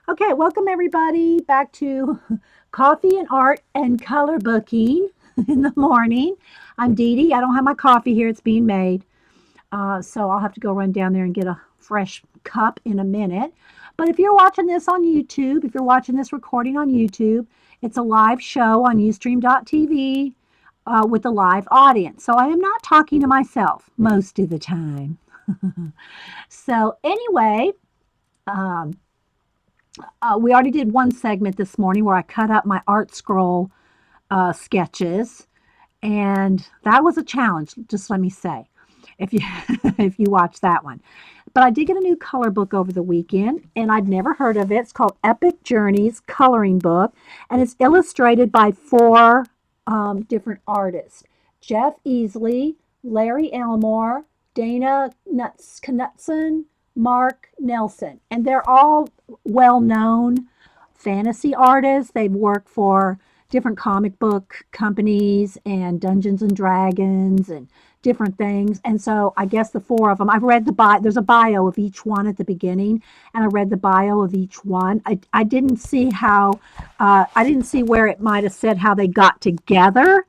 Okay, welcome everybody back to Coffee and Art and Color Booking in the morning. I'm Dee Dee. I don't have my coffee here, it's being made. So I'll have to go run down there and get a fresh cup in a minute. But if you're watching this on YouTube, if you're watching this recording on YouTube, it's a live show on ustream.tv with a live audience. So I am not talking to myself most of the time. So, anyway, um, we already did one segment this morning where I cut up my art scroll sketches, and that was a challenge. Just let me say, if you if you watch that one. But I did get a new color book over the weekend, and I'd never heard of it. It's called Epic Journeys Coloring Book, and it's illustrated by four different artists: Jeff Easley, Larry Elmore, Dana Knutson, Mark Nelson, and they're all well-known fantasy artists. They've worked for different comic book companies and Dungeons and Dragons and different things. And so I guess the four of them, I've read the bio, there's a bio of each one at the beginning, and I read the bio of each one. I didn't see how, I didn't see where it might have said how they got together,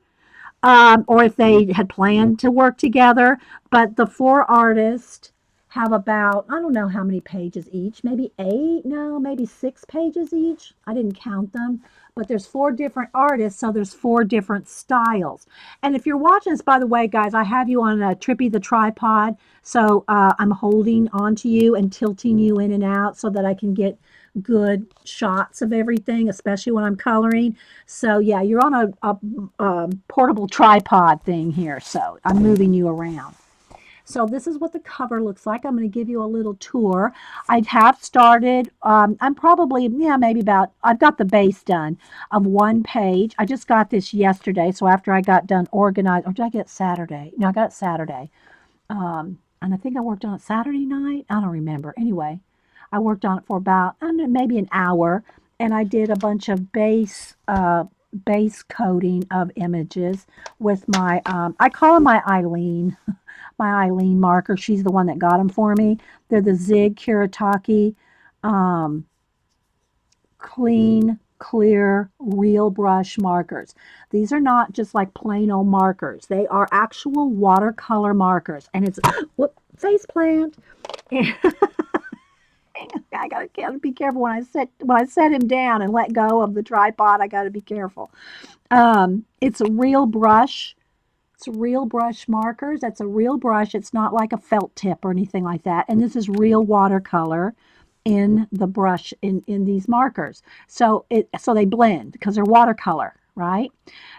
or if they had planned to work together. But the four artists have about, I don't know how many pages each, maybe eight, no, maybe 6 pages each. I didn't count them, but there's four different artists, so there's four different styles. And if you're watching this, by the way, guys, I have you on a Trippy the tripod, so I'm holding onto you and tilting you in and out so that I can get good shots of everything, especially when I'm coloring. So yeah, you're on a portable tripod thing here, so I'm moving you around. So this is what the cover looks like. I'm going to give you a little tour. I have started, I'm probably, yeah, maybe about, I've got the base done of one page. I just got this yesterday, so after I got done organized, or did I get it Saturday? No, I got it Saturday. And I think I worked on it Saturday night. I don't remember. Anyway, I worked on it for about, I don't know, maybe an hour, and I did a bunch of base coating of images with my, I call them my Eileen, my Eileen marker. She's the one that got them for me. They're the Zig Kuretake um, clean, clear, real brush markers. These are not just like plain old markers. They are actual watercolor markers. And it's, whoop, face plant. I gotta be careful when I set him down and let go of the tripod. I gotta be careful. It's a real brush. It's real brush markers. That's a real brush. It's not like a felt tip or anything like that. And this is real watercolor in the brush in these markers. So they blend because they're watercolor, right?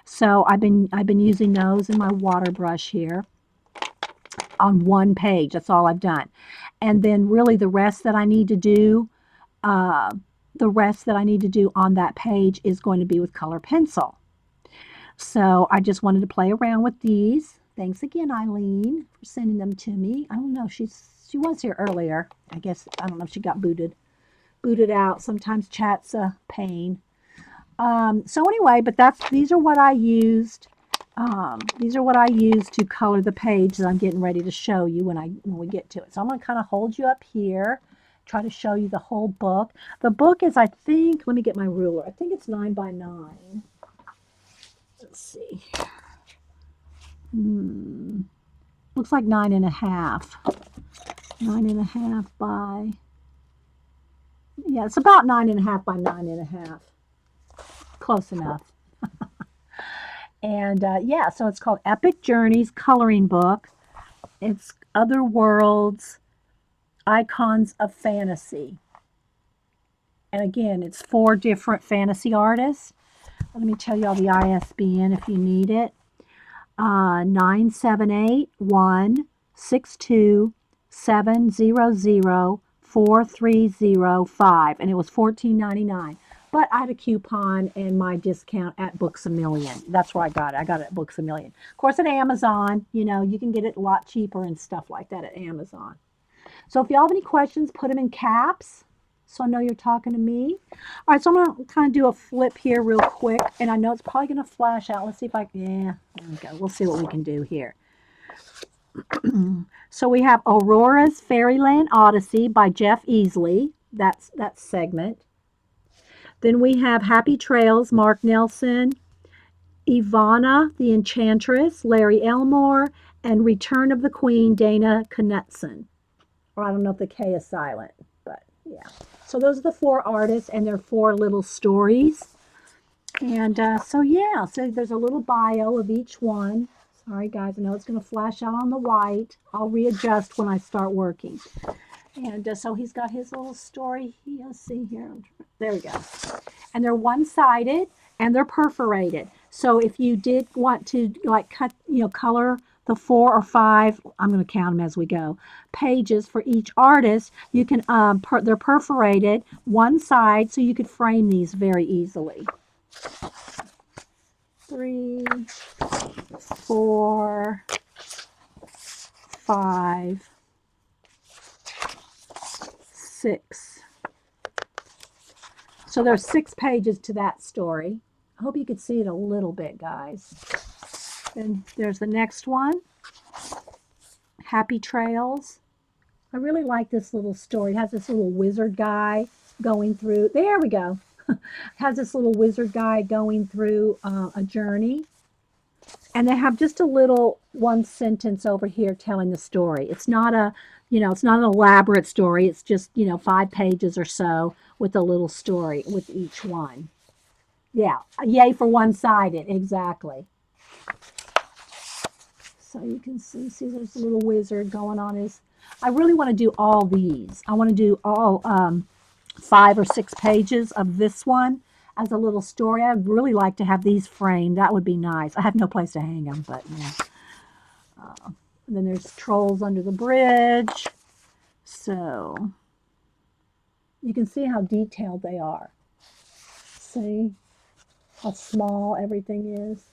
So I've been using those in my water brush here on one page. That's all I've done. And then really uh, the rest that I need to do on that page is going to be with color pencil. So I just wanted to play around with these. Thanks again, Eileen, for sending them to me. I don't know. She was here earlier. I guess I don't know if she got booted out. Sometimes chat's a pain. So anyway, but these are what I used. These are what I used to color the page that I'm getting ready to show you when we get to it. So I'm going to kind of hold you up here, try to show you the whole book. The book is, I think, let me get my ruler. I think it's 9 by 9. Let's see. Looks like 9.5. 9.5 by, yeah, it's about 9.5 by 9.5. Close enough. And yeah, so it's called Epic Journeys Coloring Book. It's Other Worlds, Icons of Fantasy. And again, it's four different fantasy artists. Let me tell you all the ISBN if you need it. 978-162-700-4305, and it was $14.99. But I had a coupon and my discount at Books A Million. That's where I got it. I got it at Books A Million. Of course, at Amazon, you can get it a lot cheaper and stuff like that at Amazon. So if y'all have any questions, put them in caps so I know you're talking to me. All right, so I'm going to kind of do a flip here real quick, and I know it's probably going to flash out. Let's see if yeah, there we go. We'll see what we can do here. So we have Aurora's Fairyland Odyssey by Jeff Easley. That's that segment. Then we have Happy Trails, Mark Nelson, Ivana the Enchantress, Larry Elmore, and Return of the Queen, Dana Knutson. Or I don't know if the K is silent, but yeah. So those are the 4 artists and their 4 little stories. And so yeah, so there's a little bio of each one. Sorry guys, I know it's going to flash out on the white. I'll readjust when I start working. And so he's got his little story. Let's see here. There we go. And they're one-sided and they're perforated. So if you did want to like cut, color the 4 or 5, I'm going to count them as we go, pages for each artist, you can, they're perforated one side so you could frame these very easily. 3, 4, 5, 6. So there's 6 pages to that story. I hope you could see it a little bit, guys. Then there's the next one, Happy Trails. I really like this little story. It has this little wizard guy going through. There we go. It has this little wizard guy going through a journey. And they have just a little one sentence over here telling the story. It's not a, it's not an elaborate story. It's just, 5 pages or so with a little story with each one. Yeah, yay for one-sided, exactly. So you can see there's a little wizard going on his, I really want to do all these. I want to do all 5 or 6 pages of this one as a little story. I'd really like to have these framed. That would be nice. I have no place to hang them, but yeah. And then there's Trolls Under the Bridge. So you can see how detailed they are. See how small everything is.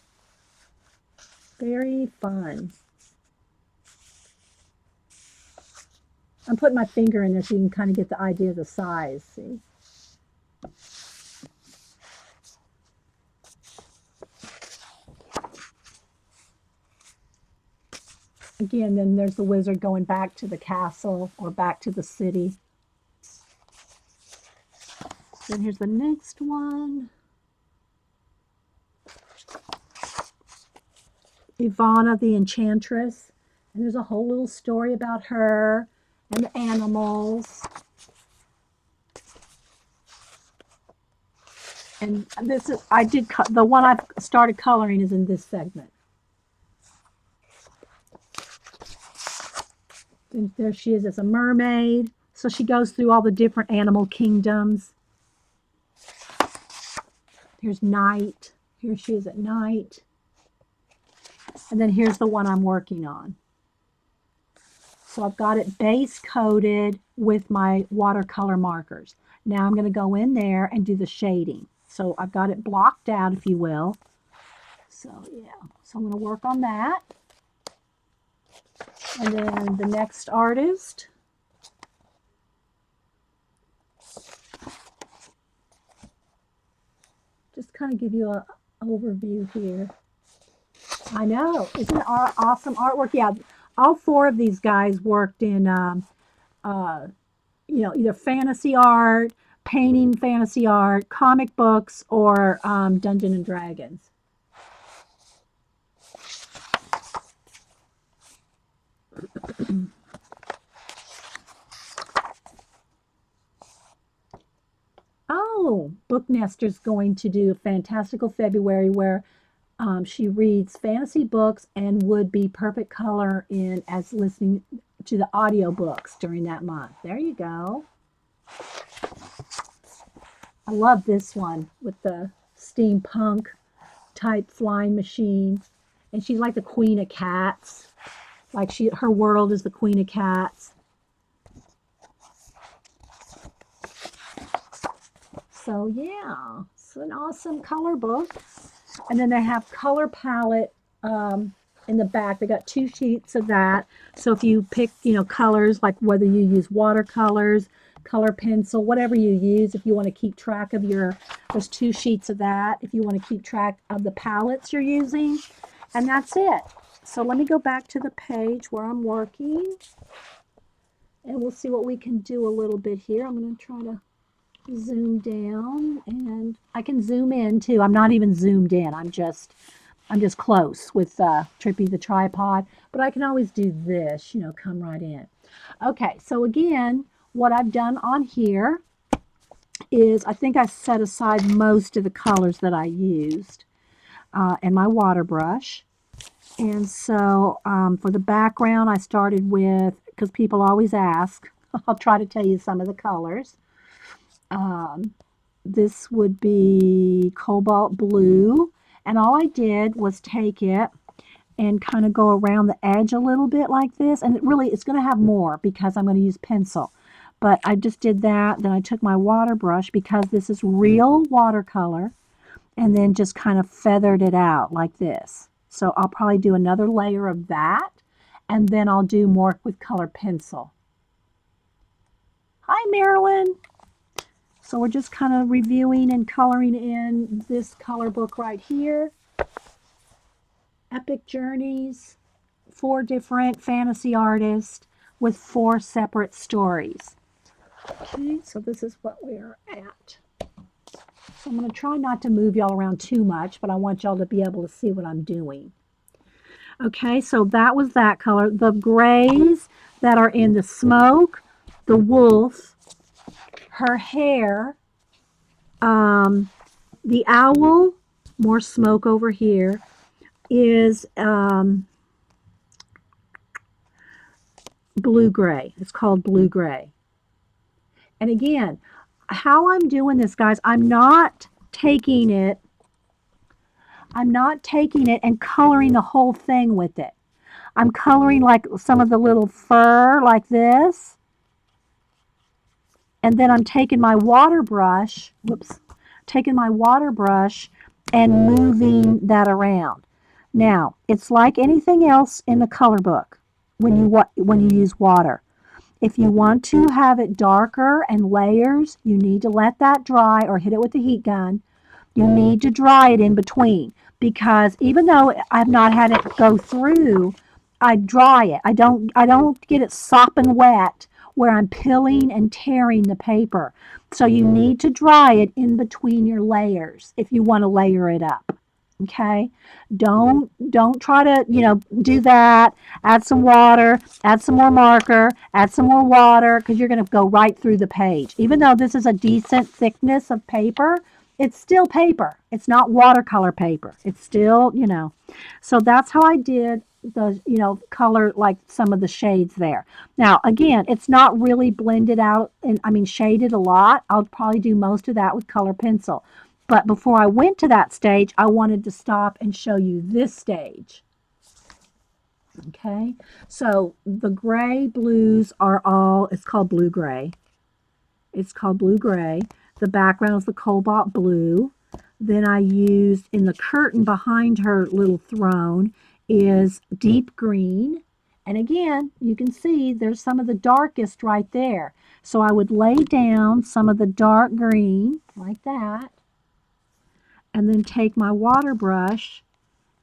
Very fun. I'm putting my finger in there so you can kind of get the idea of the size. See? Again, then there's the wizard going back to the castle or back to the city. Then here's the next one. Ivana the Enchantress. And there's a whole little story about her and the animals. And this is, the one I've started coloring is in this segment. And there she is as a mermaid. So she goes through all the different animal kingdoms. Here's night. Here she is at night. And then here's the one I'm working on. So I've got it base coated with my watercolor markers. Now I'm going to go in there and do the shading. So I've got it blocked out, if you will. So yeah, so I'm going to work on that. And then the next artist. Just kind of give you an overview here. I know, isn't it awesome artwork? Yeah, all 4 of these guys worked in, either fantasy art, painting fantasy art, comic books, or Dungeons and Dragons. Oh, Book Nester's going to do a Fantastical February where she reads fantasy books and would be perfect color in as listening to the audiobooks during that month. There you go. I love this one with the steampunk type flying machine. And she's like the queen of cats. Like her world is the queen of cats. So yeah, it's an awesome color book. And then they have color palette in the back. They got 2 sheets of that. So if you pick, colors, like whether you use watercolors, color pencil, whatever you use, if you want to keep track of there's 2 sheets of that. If you want to keep track of the palettes you're using. And that's it. So let me go back to the page where I'm working. And we'll see what we can do a little bit here. I'm going to try to zoom down, and I can zoom in too. I'm not even zoomed in. I'm just close with Trippy the tripod, but I can always do this, come right in. Okay, so again, what I've done on here is I think I set aside most of the colors that I used and my water brush. And so for the background, I started with, because people always ask, I'll try to tell you some of the colors. Um, this would be cobalt blue. And all I did was take it and kind of go around the edge a little bit like this. And it's going to have more because I'm going to use pencil. But I just did that. Then I took my water brush because this is real watercolor and then just kind of feathered it out like this. So I'll probably do another layer of that and then I'll do more with colored pencil. Hi, Marilyn. So we're just kind of reviewing and coloring in this color book right here. Epic Journeys, 4 different fantasy artists with 4 separate stories. Okay, so this is what we're at. So I'm going to try not to move y'all around too much, but I want y'all to be able to see what I'm doing. Okay, so that was that color. The grays that are in the smoke, the wolf, her hair, the owl, more smoke over here, is blue-gray. It's called blue-gray. And again, how I'm doing this, guys, I'm not taking it and coloring the whole thing with it. I'm coloring like some of the little fur like this. And then I'm taking my water brush, and moving that around. Now, it's like anything else in the color book when you use water. If you want to have it darker and layers, you need to let that dry or hit it with the heat gun. You need to dry it in between because even though I've not had it go through, I dry it. I don't get it sopping wet where I'm pilling and tearing the paper. So you need to dry it in between your layers if you want to layer it up. Okay? Don't try to, do that. Add some water, add some more marker, add some more water because you're going to go right through the page. Even though this is a decent thickness of paper, it's still paper. It's not watercolor paper. It's still, So that's how I did the, color like some of the shades there. Now, again, it's not really blended out and shaded a lot. I'll probably do most of that with color pencil. But before I went to that stage, I wanted to stop and show you this stage. Okay, so the gray blues are all, it's called blue gray. It's called blue gray. The background is the cobalt blue. Then I used in the curtain behind her little throne is deep green. And again, you can see there's some of the darkest right there. So I would lay down some of the dark green like that. And then take my water brush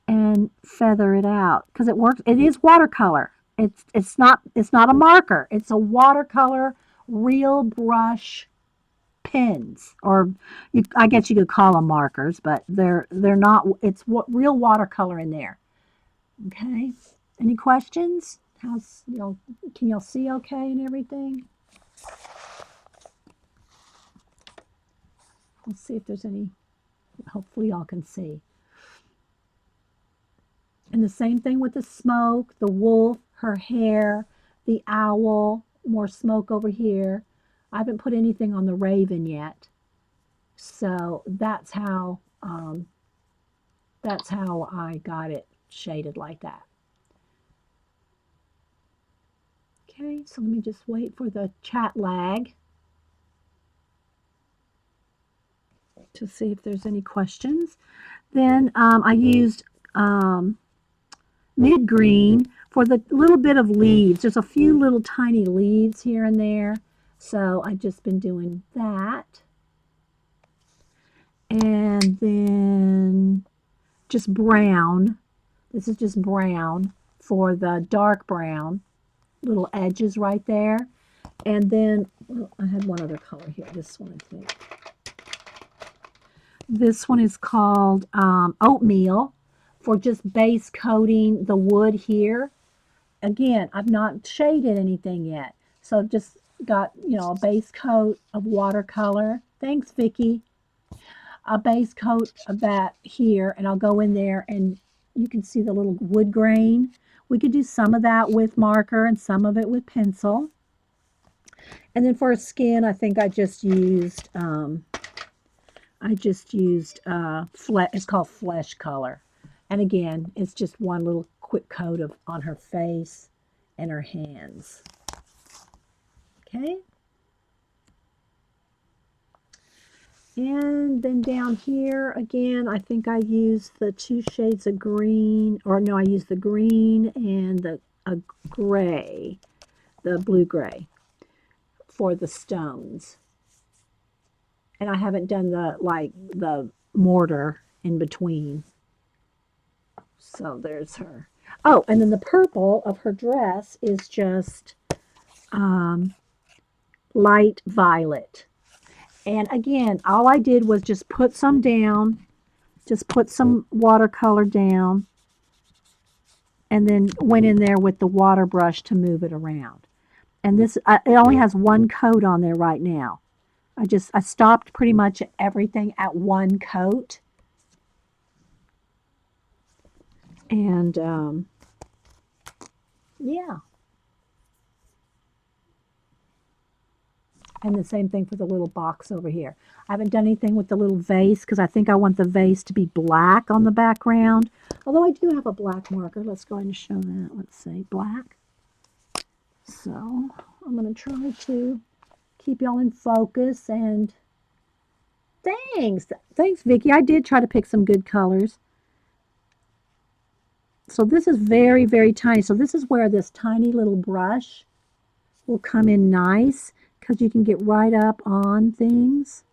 and feather it out because it works. It is watercolor. It's not a marker. It's a watercolor real brush pens, or I guess you could call them markers, but they're not. It's real watercolor in there. Okay. Any questions? How's can y'all see okay and everything? Let's see if there's any. Hopefully y'all can see. And the same thing with the smoke, the wolf, her hair, the owl, more smoke over here. I haven't put anything on the raven yet. So that's how I got it shaded like that. Okay, so let me just wait for the chat lag to see if there's any questions. Then I used mid green for the little bit of leaves. There's a few little tiny leaves here and there. So I've just been doing that. And then just brown. This is just brown for the dark brown. Little edges right there. And then, well, I had one other color here. This one, I think. This one is called Oatmeal for just base coating the wood here. Again, I've not shaded anything yet. So just got, a base coat of watercolor. Thanks, Vicky. A base coat of that here, and I'll go in there and you can see the little wood grain. We could do some of that with marker and some of it with pencil. And then for a skin, I think I just used it's called Flesh Color. And again, it's just one little quick coat of on her face and her hands. Okay. And then down here, again, I think I used the 2 shades of green, or no, I used the green and the gray, the blue-gray for the stones. And I haven't done the mortar in between. So there's her. Oh, and then the purple of her dress is just light violet. And again, all I did was just put some down, just put some watercolor down, and then went in there with the water brush to move it around. And this, it only has one coat on there right now. I stopped pretty much everything at one coat. And, yeah. And the same thing for the little box over here. I haven't done anything with the little vase because I think I want the vase to be black on the background. Although I do have a black marker. Let's go ahead and show that. Let's say black. So I'm going to try to keep y'all in focus. And thanks. Thanks, Vicki. I did try to pick some good colors. So this is very, very tiny. So this is where this tiny little brush will come in nice because you can get right up on things.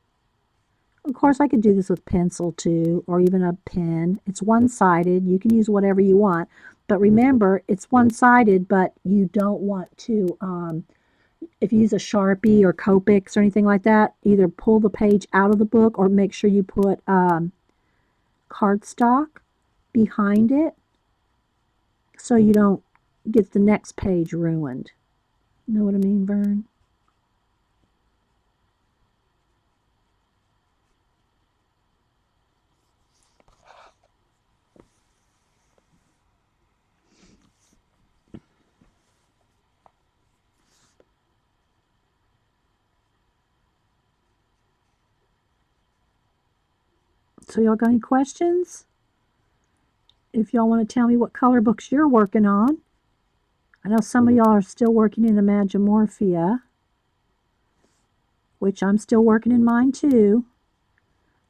Of course, I could do this with pencil too, or even a pen. It's one-sided. You can use whatever you want. But remember, it's one-sided, but you don't want to, if you use a Sharpie or Copics or anything like that, either pull the page out of the book or make sure you put cardstock behind it so you don't get the next page ruined. Know what I mean, Vern? So y'all got any questions? If y'all want to tell me what color books you're working on. I know some of y'all are still working in Imagimorphia, which I'm still working in mine too.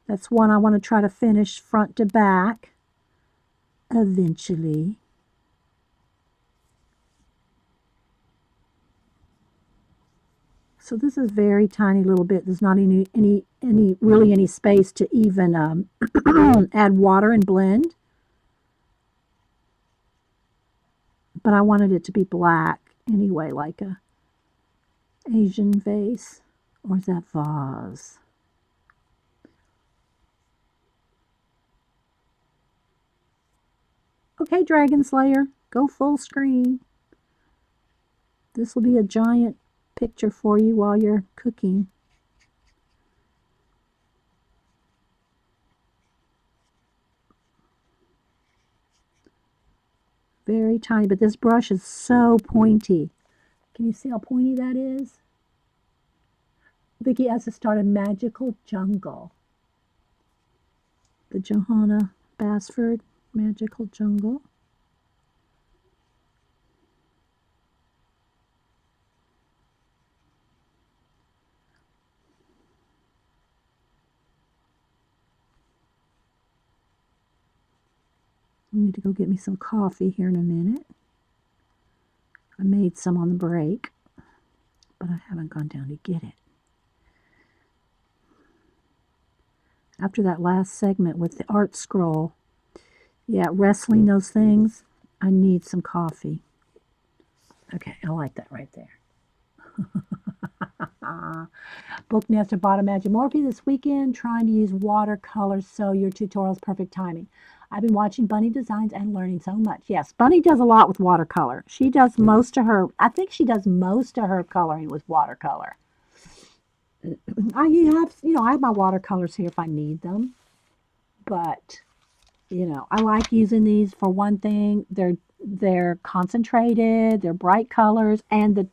That's one I want to try to finish front to back eventually. So this is very tiny little bit. There's not really any space to even add water and blend. But I wanted it to be black anyway, like a Asian vase. Or is that vase? Okay, Dragon Slayer, go full screen. This will be a giant picture for you while you're cooking. Very tiny, but this brush is so pointy. Can you see how pointy that is? Vicki has to start a magical jungle. The Johanna Basford Magical Jungle. I need to go get me some coffee here in a minute. I made some on the break, but I haven't gone down to get it. After that last segment with the art scroll, yeah, wrestling those things, I need some coffee. Okay, I like that right there. Book Nester bought a Magimorphe this weekend, trying to use watercolors, so your tutorial's perfect timing. I've been watching Bunny designs and learning so much. Yes, Bunny does a lot with watercolor. She does most of her, I think she does most of her coloring with watercolor. I have my watercolors here if I need them, but I like using these for one thing. They're concentrated, they're bright colors, and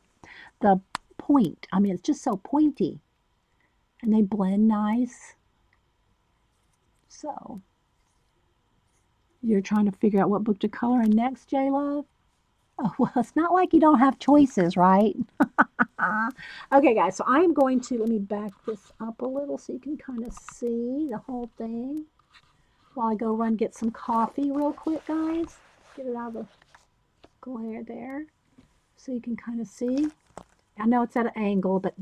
the point. I mean, it's just so pointy, and they blend nice. So you're trying to figure out what book to color in next, J Love? Oh, well, it's not like you don't have choices, right? Okay, guys, so I am going to, let me back this up a little so you can kind of see the whole thing while I go run get some coffee real quick, guys. Get it out of the glare there so you can kind of see. I know it's at an angle, but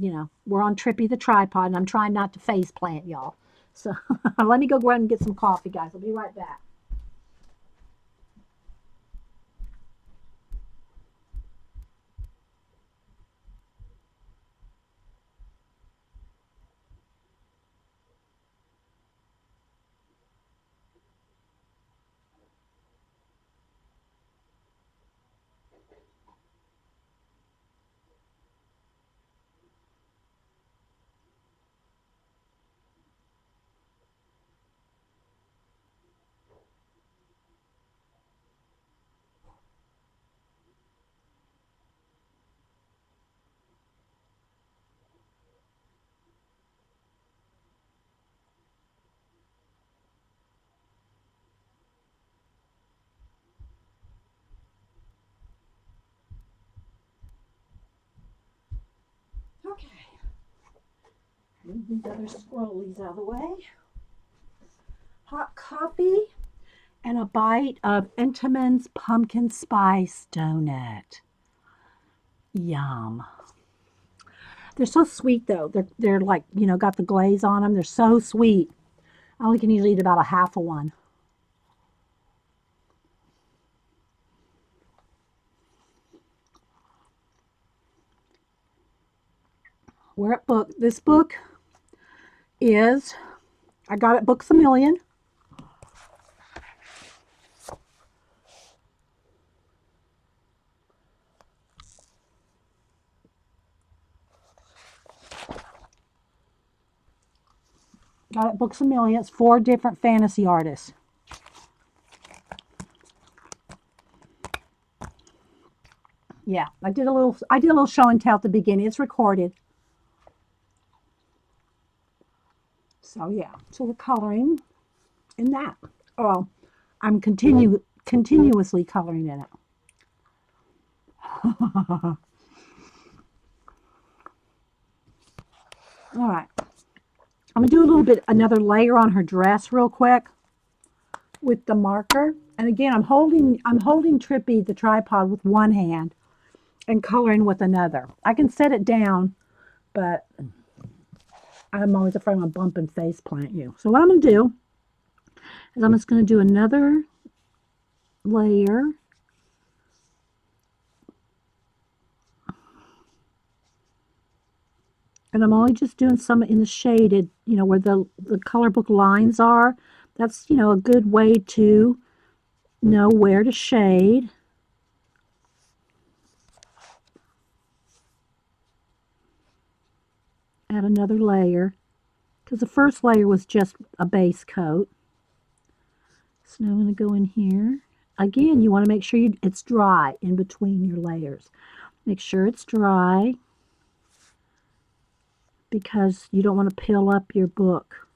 we're on Trippy the tripod, and I'm trying not to face plant, y'all. So let me go run and get some coffee, guys. I'll be right back. Okay. Move these other scrollies out of the way. Hot coffee and a bite of Entenmann's pumpkin spice donut. Yum. They're so sweet though. They're like, got the glaze on them. They're so sweet. I only can usually eat about a half of one. We're at book. This book is, I got it Books a Million. Got it Books a Million. It's 4 different fantasy artists. Yeah, I did a little show and tell at the beginning. It's recorded. So yeah, so we're coloring in that. Oh, I'm continuously coloring in it. All right. I'm gonna do a little bit, another layer on her dress real quick with the marker. And again, I'm holding Trippy the tripod with one hand and coloring with another. I can set it down, but I'm always afraid I'm gonna bump and face plant you. So what I'm gonna do is I'm just gonna do another layer. And I'm only just doing some in the shaded, where the color book lines are. That's, a good way to know where to shade. Add another layer, because the first layer was just a base coat. So now I'm going to go in here. Again, you want to make sure it's dry in between your layers. Make sure it's dry, because you don't want to pill up your book.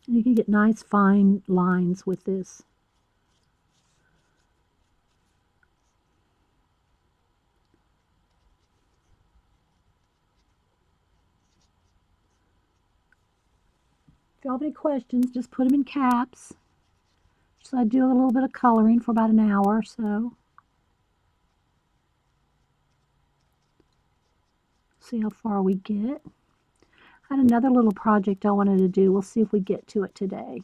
And you can get nice fine lines with this. If you have any questions, just put them in caps. So I do a little bit of coloring for about an hour or so. See how far we get. I had another little project I wanted to do. We'll see if we get to it today.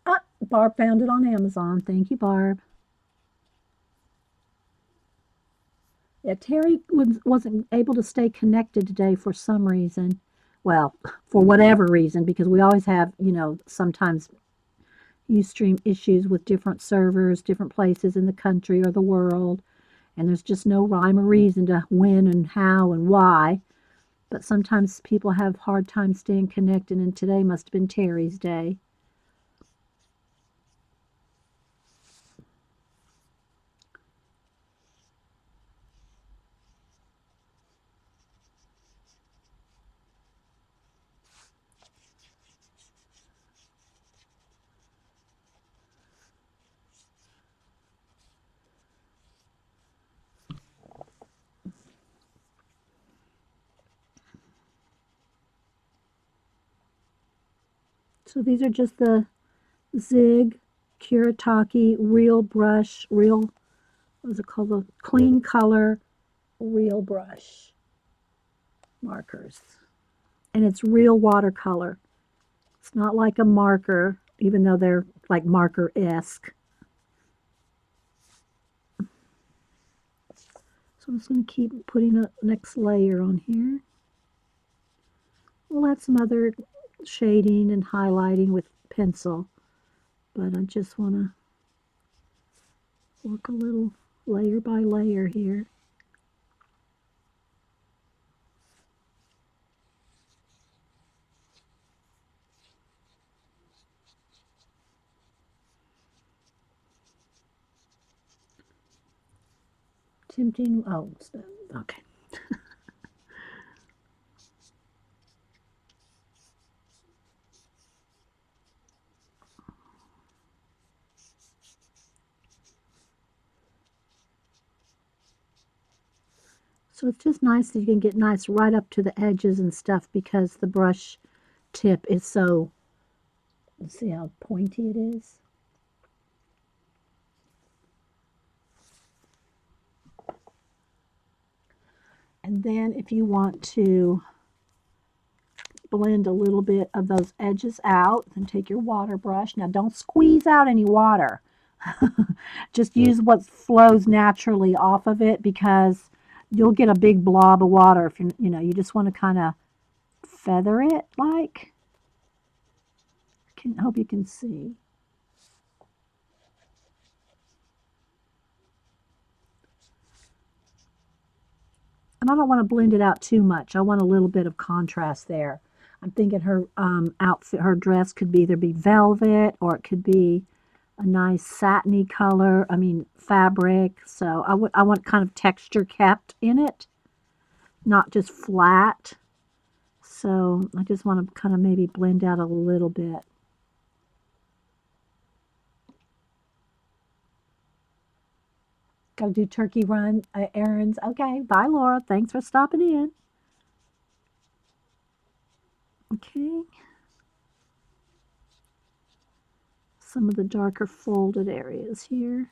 Ah, Barb found it on Amazon. Thank you, Barb. Yeah, Terry wasn't able to stay connected today for some reason. Well, for whatever reason, because we always have, sometimes Ustream issues with different servers, different places in the country or the world, and there's just no rhyme or reason to when and how and why. But sometimes people have hard time staying connected, and today must have been Terry's day. So these are just the Zig Kuretake Real Brush, what is it called? The Clean Color Real Brush markers. And it's real watercolor. It's not like a marker, even though they're like marker-esque. So I'm just going to keep putting a next layer on here. We'll add some other shading and highlighting with pencil, but I just want to work a little layer by layer here. Tempting, oh, okay. So it's just nice that you can get nice right up to the edges and stuff because the brush tip is so, let's see how pointy it is. And then if you want to blend a little bit of those edges out, then take your water brush. Now don't squeeze out any water. Just use what flows naturally off of it because you'll get a big blob of water if you just want to kind of feather it like. Hope you can see. And I don't want to blend it out too much. I want a little bit of contrast there. I'm thinking her outfit, her dress could either be velvet or it could be a nice satiny color, fabric. So I want kind of texture kept in it, not just flat. So I just want to kind of maybe blend out a little bit. Got to do turkey run errands. Okay, bye Laura. Thanks for stopping in. Okay. Some of the darker folded areas here.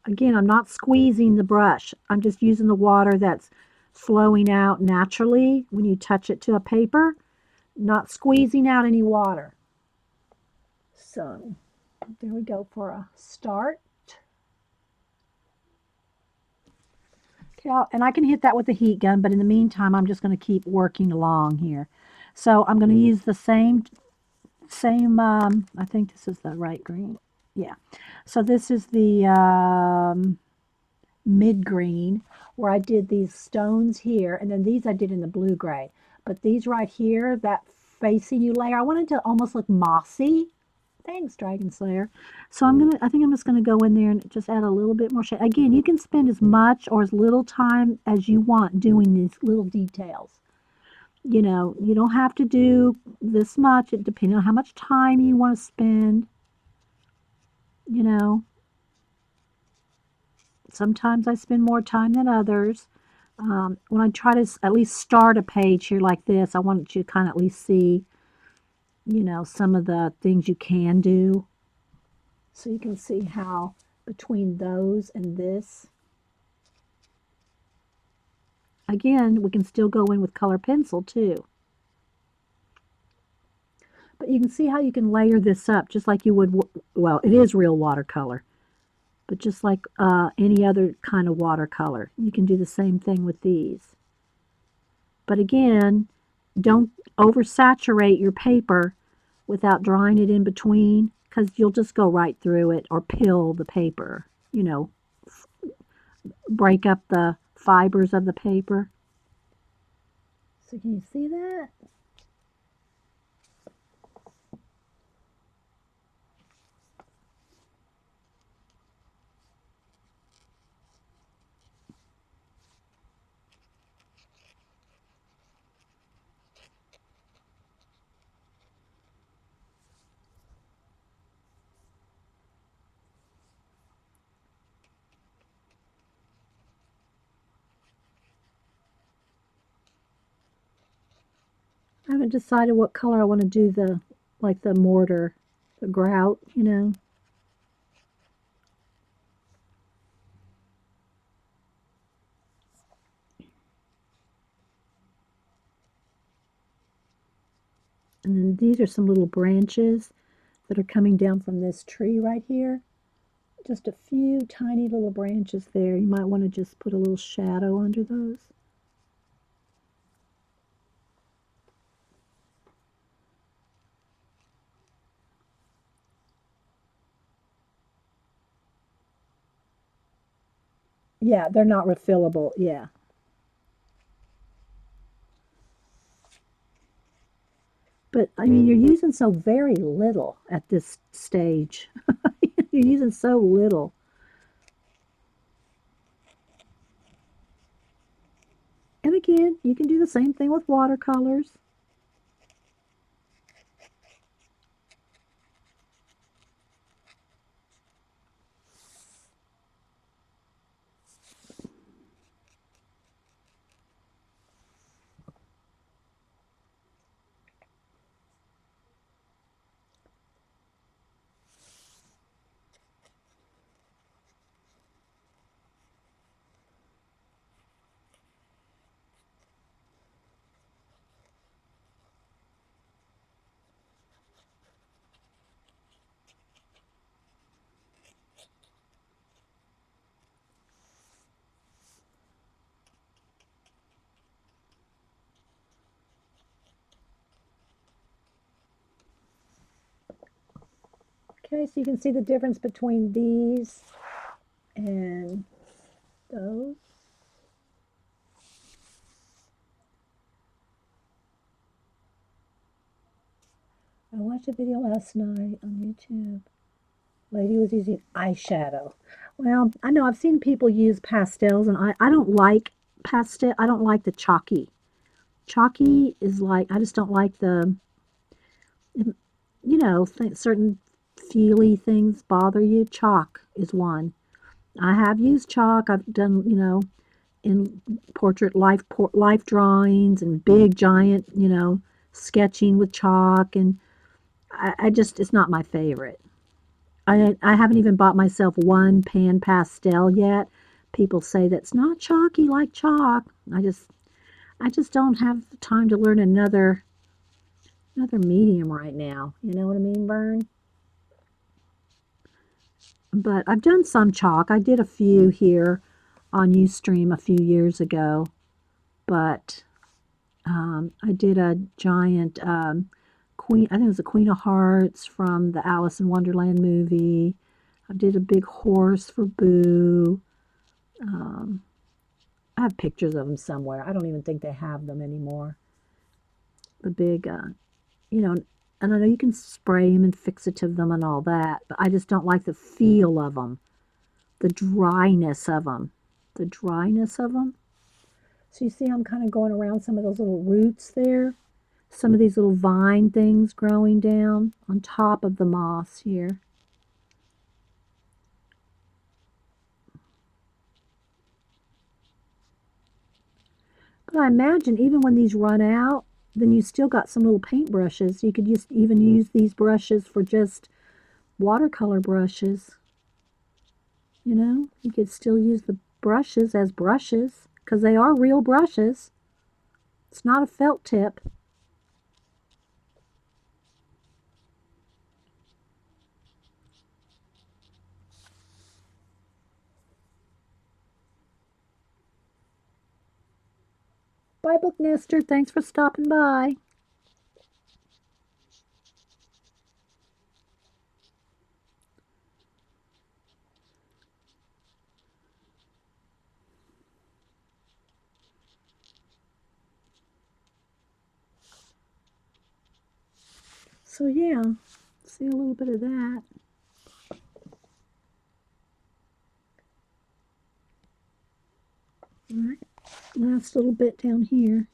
Again, I'm not squeezing the brush. I'm just using the water that's flowing out naturally when you touch it to a paper, not squeezing out any water. So there we go for a start. Okay, and I can hit that with the heat gun, but in the meantime, I'm just going to keep working along here. So I'm going to use the same, I think this is the right green. Yeah. So this is the mid green where I did these stones here, and then these I did in the blue gray. But these right here, that facing you layer, I wanted to almost look mossy. Thanks, Dragon Slayer. So I think I'm just gonna go in there and just add a little bit more shade. Again, you can spend as much or as little time as you want doing these little details. You don't have to do this much, depending on how much time you want to spend. You know, sometimes I spend more time than others. When I try to at least start a page here like this, I want you to kind of at least see, some of the things you can do. So you can see how between those and this, again, we can still go in with color pencil too. But you can see how you can layer this up just like you would, well, it is real watercolor, but just like any other kind of watercolor, you can do the same thing with these. But again, don't oversaturate your paper without drawing it in between because you'll just go right through it or pill the paper, break up the fibers of the paper. So can you see that? I haven't decided what color I want to do the mortar, the grout. And then these are some little branches that are coming down from this tree right here. Just a few tiny little branches there. You might want to just put a little shadow under those. Yeah, they're not refillable. Yeah. But I mean, you're using so very little at this stage. You're using so little. And again, you can do the same thing with watercolors. Okay, so you can see the difference between these and those. I watched a video last night on YouTube. Lady was using eyeshadow. Well, I know I've seen people use pastels, and I don't like pastel. I don't like the chalky. Chalky is like, I just don't like certain feely things bother you. Chalk is one. I have used chalk. I've done, in portrait life drawings and big giant, sketching with chalk, and I just it's not my favorite. I haven't even bought myself one pan pastel yet. People say that's not chalky like chalk. I just don't have the time to learn another medium right now. You know what I mean, Vern? But I've done some chalk. I did a few here on Ustream a few years ago, but I did a giant queen. I think it was the Queen of Hearts from the Alice in Wonderland movie. I did a big horse for Boo. Um, I have pictures of them somewhere. I don't even think they have them anymore. The big, you know, and I know you can spray them and fixative them and all that, but I just don't like the feel of them, the dryness of them, the dryness of them. So you see, I'm kind of going around some of those little roots there, some of these little vine things growing down on top of the moss here. But I imagine even when these run out, then you still got some little paint brushes. You could just even use these brushes for just watercolor brushes. You know, you could still use the brushes as brushes because they are real brushes. It's not a felt tip. Bye, Book Nester. Thanks for stopping by. So yeah, see a little bit of that. All right, last little bit down here.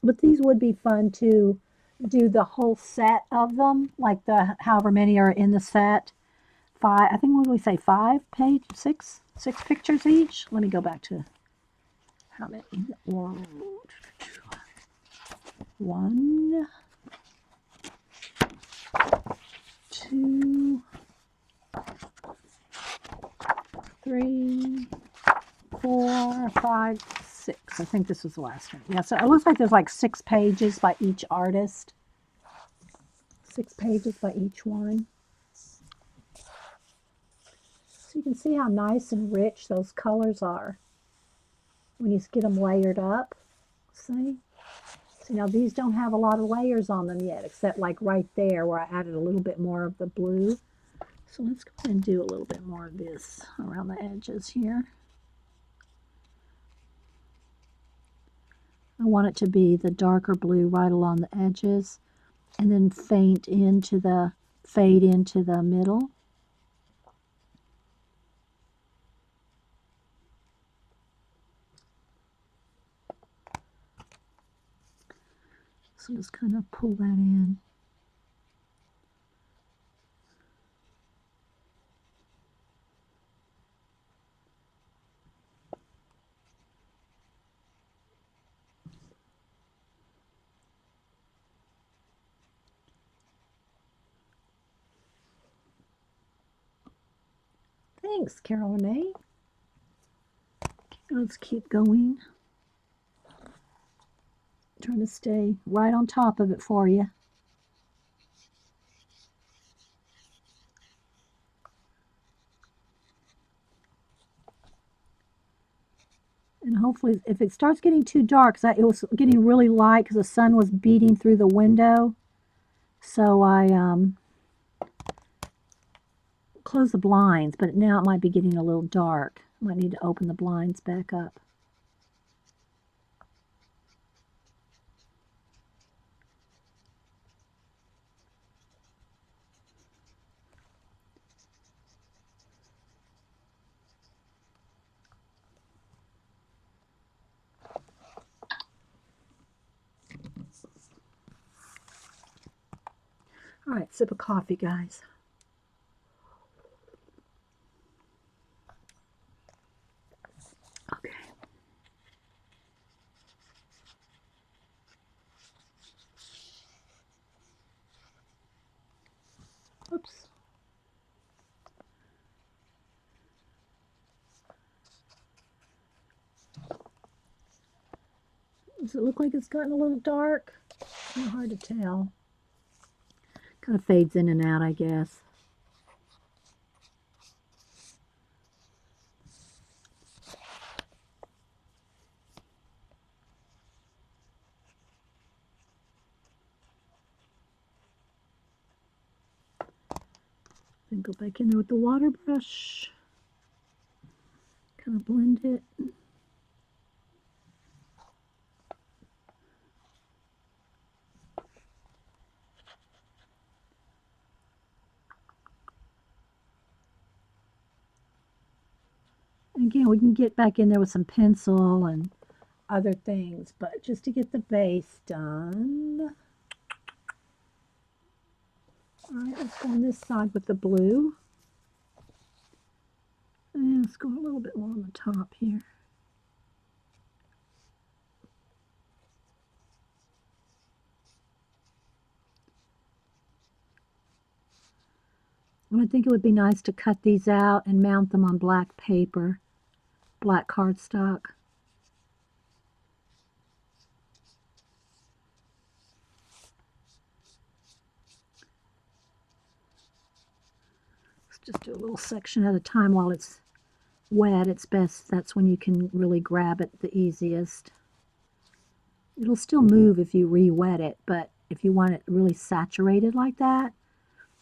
But these would be fun to do the whole set of them, like the however many are in the set. Five, I think what did we say? 6 pictures each. Let me go back to how many. One, two, three, 4, 5, 6. I think this was the last one. Yeah, so it looks like there's like 6 pages by each artist. 6 pages by each one. So you can see how nice and rich those colors are when you get them layered up. See? So now these don't have a lot of layers on them yet, except like right there where I added a little bit more of the blue. So let's go ahead and do a little bit more of this around the edges here. I want it to be the darker blue right along the edges and then fade into the middle. So just kind of pull that in. Thanks, Carolyn A. Let's keep going. Trying to stay right on top of it for you. And hopefully, if it starts getting too dark, it was getting really light because the sun was beating through the window. So I closed the blinds, but now it might be getting a little dark. Might need to open the blinds back up. All right, sip of coffee, guys. Okay. Oops. Does it look like it's gotten a little dark? Kind of hard to tell. Kind of fades in and out, I guess. Then go back in there with the water brush. Kind of blend it. Again, we can get back in there with some pencil and other things, but just to get the base done. All right, let's go on this side with the blue. And let's go a little bit more on the top here. And I think it would be nice to cut these out and mount them on black paper, black cardstock. Let's just do a little section at a time while it's wet. It's best, that's when you can really grab it the easiest. It'll still move if you re-wet it, but if you want it really saturated like that,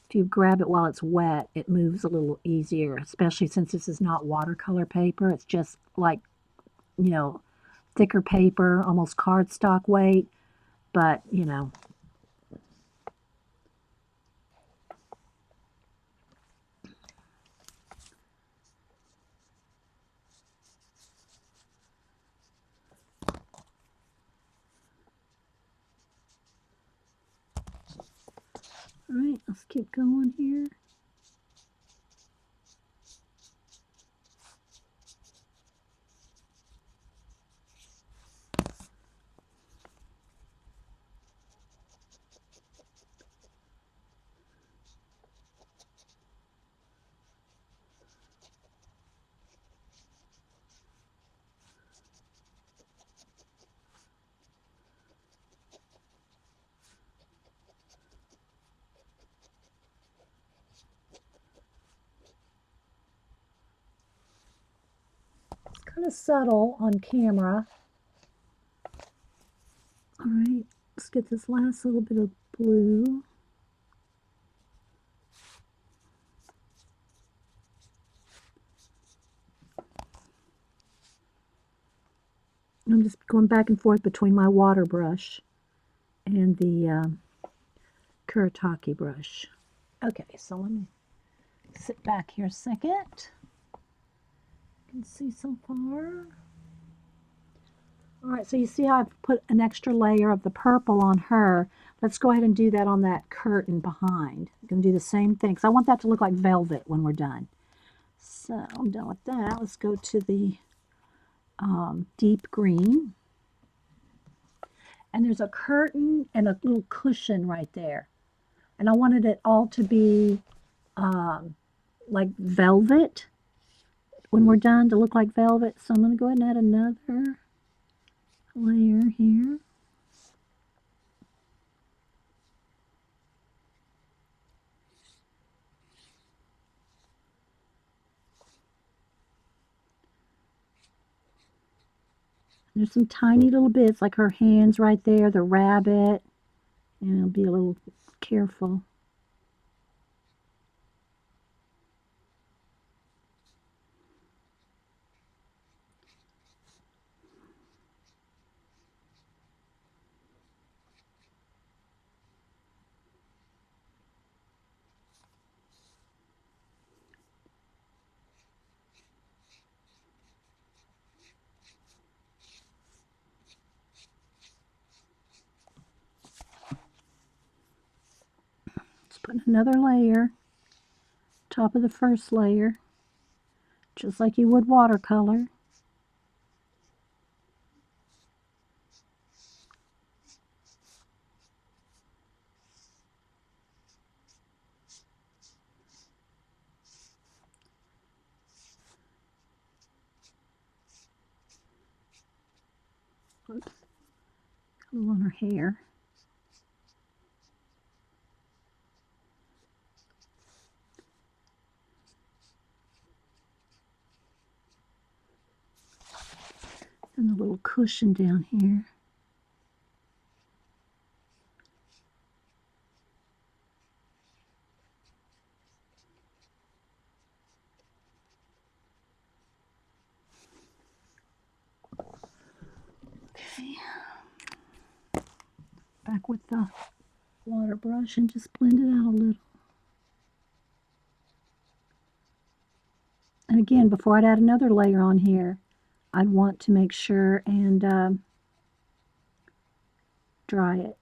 if you grab it while it's wet, it moves a little easier, especially since this is not watercolor paper. It's just like, you know, thicker paper, almost cardstock weight, but, you know. All right, let's keep going here. Kind of subtle on camera. All right, let's get this last little bit of blue. I'm just going back and forth between my water brush and the Kuretake brush. Okay, so let me sit back here a second. You can see so far. All right, so you see how I've put an extra layer of the purple on her. Let's go ahead and do that on that curtain behind. I'm going to do the same thing because I want that to look like velvet when we're done. So I'm done with that. Let's go to the deep green. And there's a curtain and a little cushion right there. And I wanted it all to be like velvet when we're done, to look like velvet. So I'm going to go ahead and add another layer here. There's some tiny little bits, like her hands right there, the rabbit, and I'll be a little careful. Let's put another layer, top of the first layer, just like you would watercolor. Oops, a little on her hair. And a little cushion down here. Okay. Back with the water brush and just blend it out a little. And again, before I'd add another layer on here, I'd want to make sure and dry it.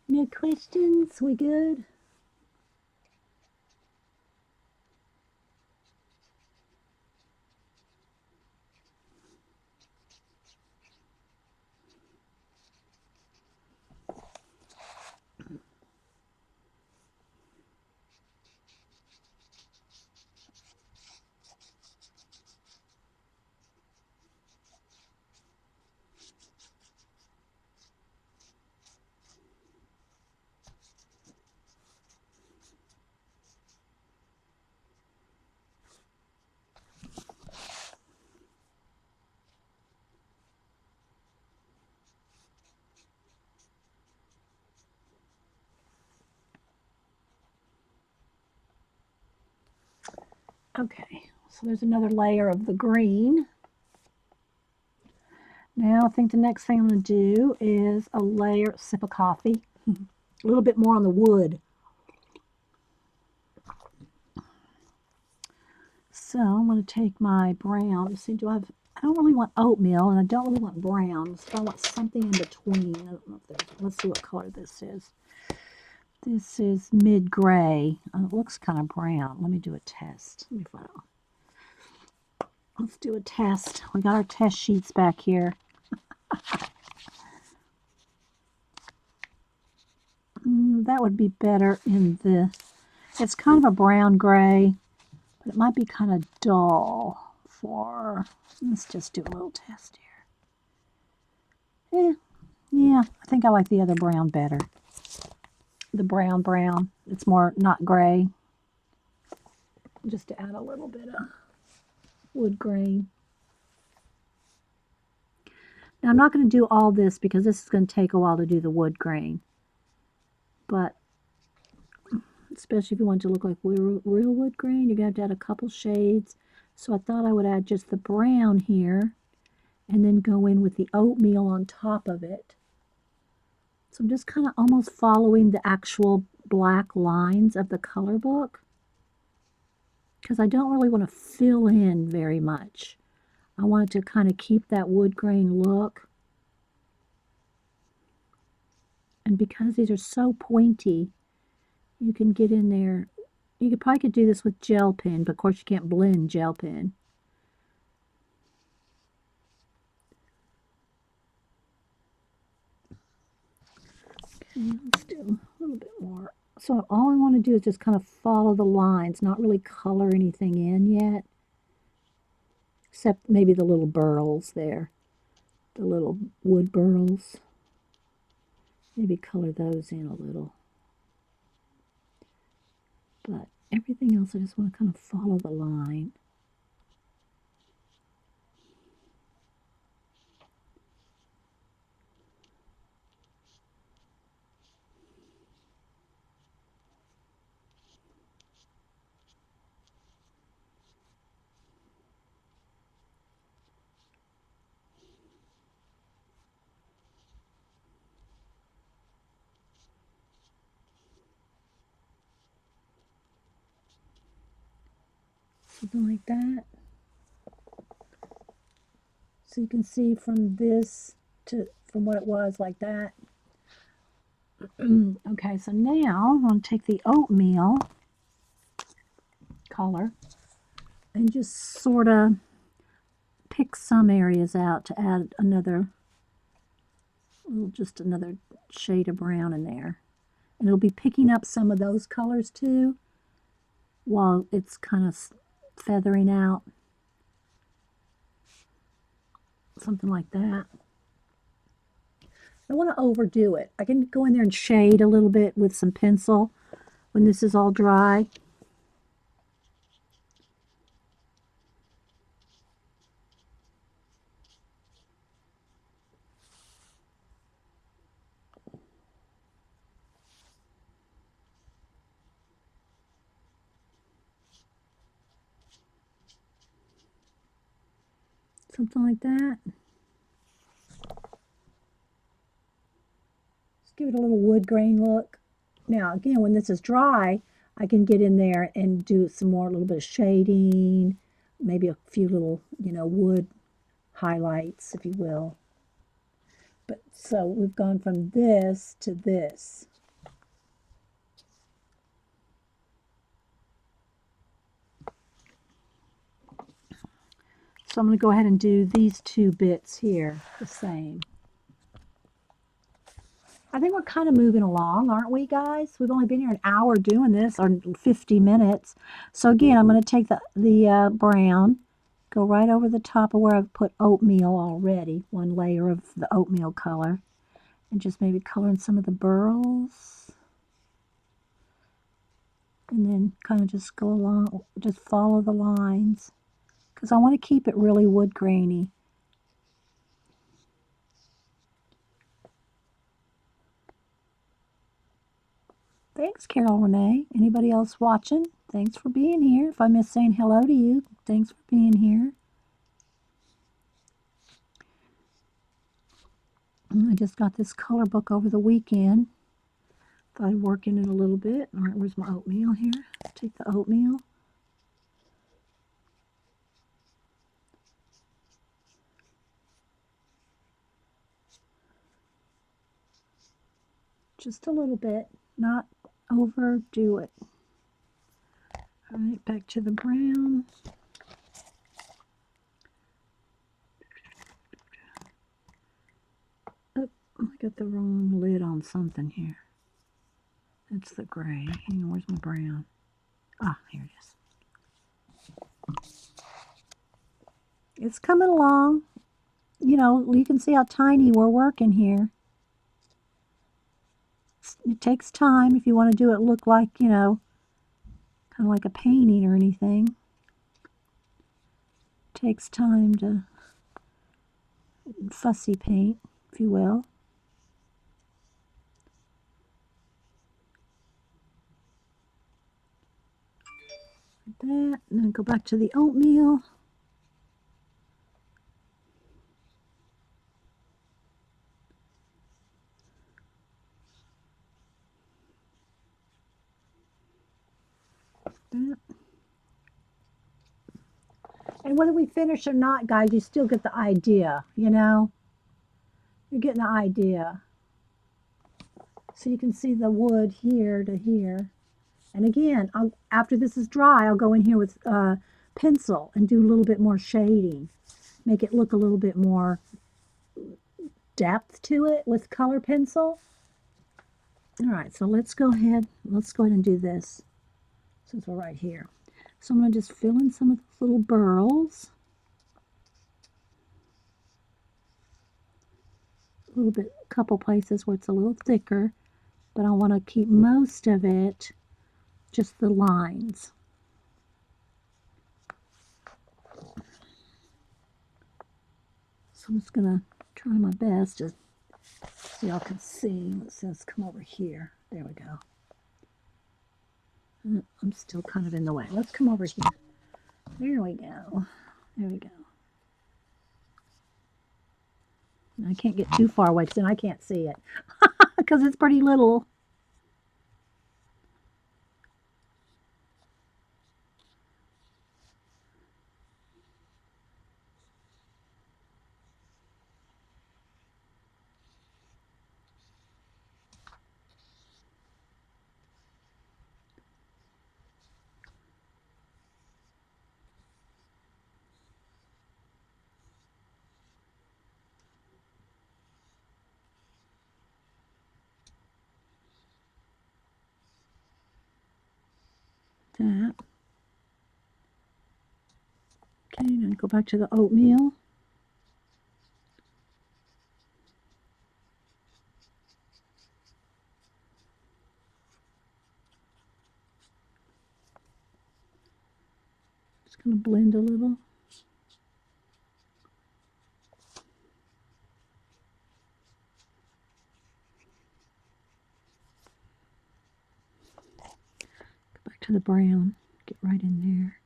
No questions? We good? Okay, so there's another layer of the green. Now I think the next thing I'm going to do is a layer, sip of coffee, a little bit more on the wood. So I'm going to take my brown. See, I don't really want oatmeal and I don't really want brown, so I want something in between. I don't know if let's see what color this is. This is mid-gray. It looks kind of brown. Let me do a test. Let me find out. Let's do a test. We got our test sheets back here. That would be better in this. It's kind of a brown gray, but it might be kind of dull for, let's just do a little test here. Yeah, I think I like the other brown better. The brown. It's more not gray. Just to add a little bit of wood grain. Now I'm not going to do all this because this is going to take a while to do the wood grain. But especially if you want it to look like real wood grain, you're going to have to add a couple shades. So I thought I would add just the brown here and then go in with the oatmeal on top of it. So I'm just kind of almost following the actual black lines of the color book because I don't really want to fill in very much. I want it to kind of keep that wood grain look. And because these are so pointy, you can get in there. You could do this with gel pen, but of course you can't blend gel pen. Okay, let's do a little bit more. So all I want to do is just kind of follow the lines, not really color anything in yet. Except maybe the little burls there. The little wood burls. Maybe color those in a little. But everything else I just want to kind of follow the line. Something like that. So you can see from this from what it was like that. Okay, so now I'm going to take the oatmeal color and just sort of pick some areas out to add just another shade of brown in there. And it'll be picking up some of those colors too while it's kind of feathering out. something like that. I don't want to overdo it. I can go in there and shade a little bit with some pencil when this is all dry. Something like that. Just give it a little wood grain look. Now, again, when this is dry, I can get in there and do some more, a little bit of shading, maybe a few little, wood highlights, if you will. But so we've gone from this to this. So I'm going to go ahead and do these two bits here the same. I think we're kind of moving along, aren't we, guys? We've only been here an hour doing this, or 50 minutes. So again, I'm going to take the brown, go right over the top of where I've put oatmeal already, one layer of the oatmeal color, and just maybe color in some of the burls. And then kind of just go along, just follow the lines, because I want to keep it really wood grainy. Thanks, Carol Renee. Anybody else watching? Thanks for being here. If I miss saying hello to you, thanks for being here. I just got this color book over the weekend. Thought I'd work in it a little bit. All right, where's my oatmeal here? Take the oatmeal. Just a little bit, not overdo it. All right, back to the brown. Oh, I got the wrong lid on something here. That's the gray. Hang on, where's my brown? Ah, here it is. It's coming along. You can see how tiny we're working here. It takes time if you want to do it look like, kind of like a painting or anything. It takes time to fussy paint, if you will. Like that, and then go back to the oatmeal. That. And whether we finish or not, guys, you still get the idea, You're getting the idea. So you can see the wood here to here. And again, after this is dry, I'll go in here with pencil and do a little bit more shading. Make it look a little bit more depth to it with color pencil. All right, so let's go ahead and do this since we're right here. So I'm going to just fill in some of those little burls. A little bit, a couple places where it's a little thicker, but I want to keep most of it just the lines. So I'm just going to try my best to so y'all can see. Let's come over here. There we go. I'm still kind of in the way. Let's come over here. There we go. There we go. I can't get too far away because then I can't see it because it's pretty little. That. Okay, now go back to the oatmeal. blend a little. Go back to the brown. Get right in there.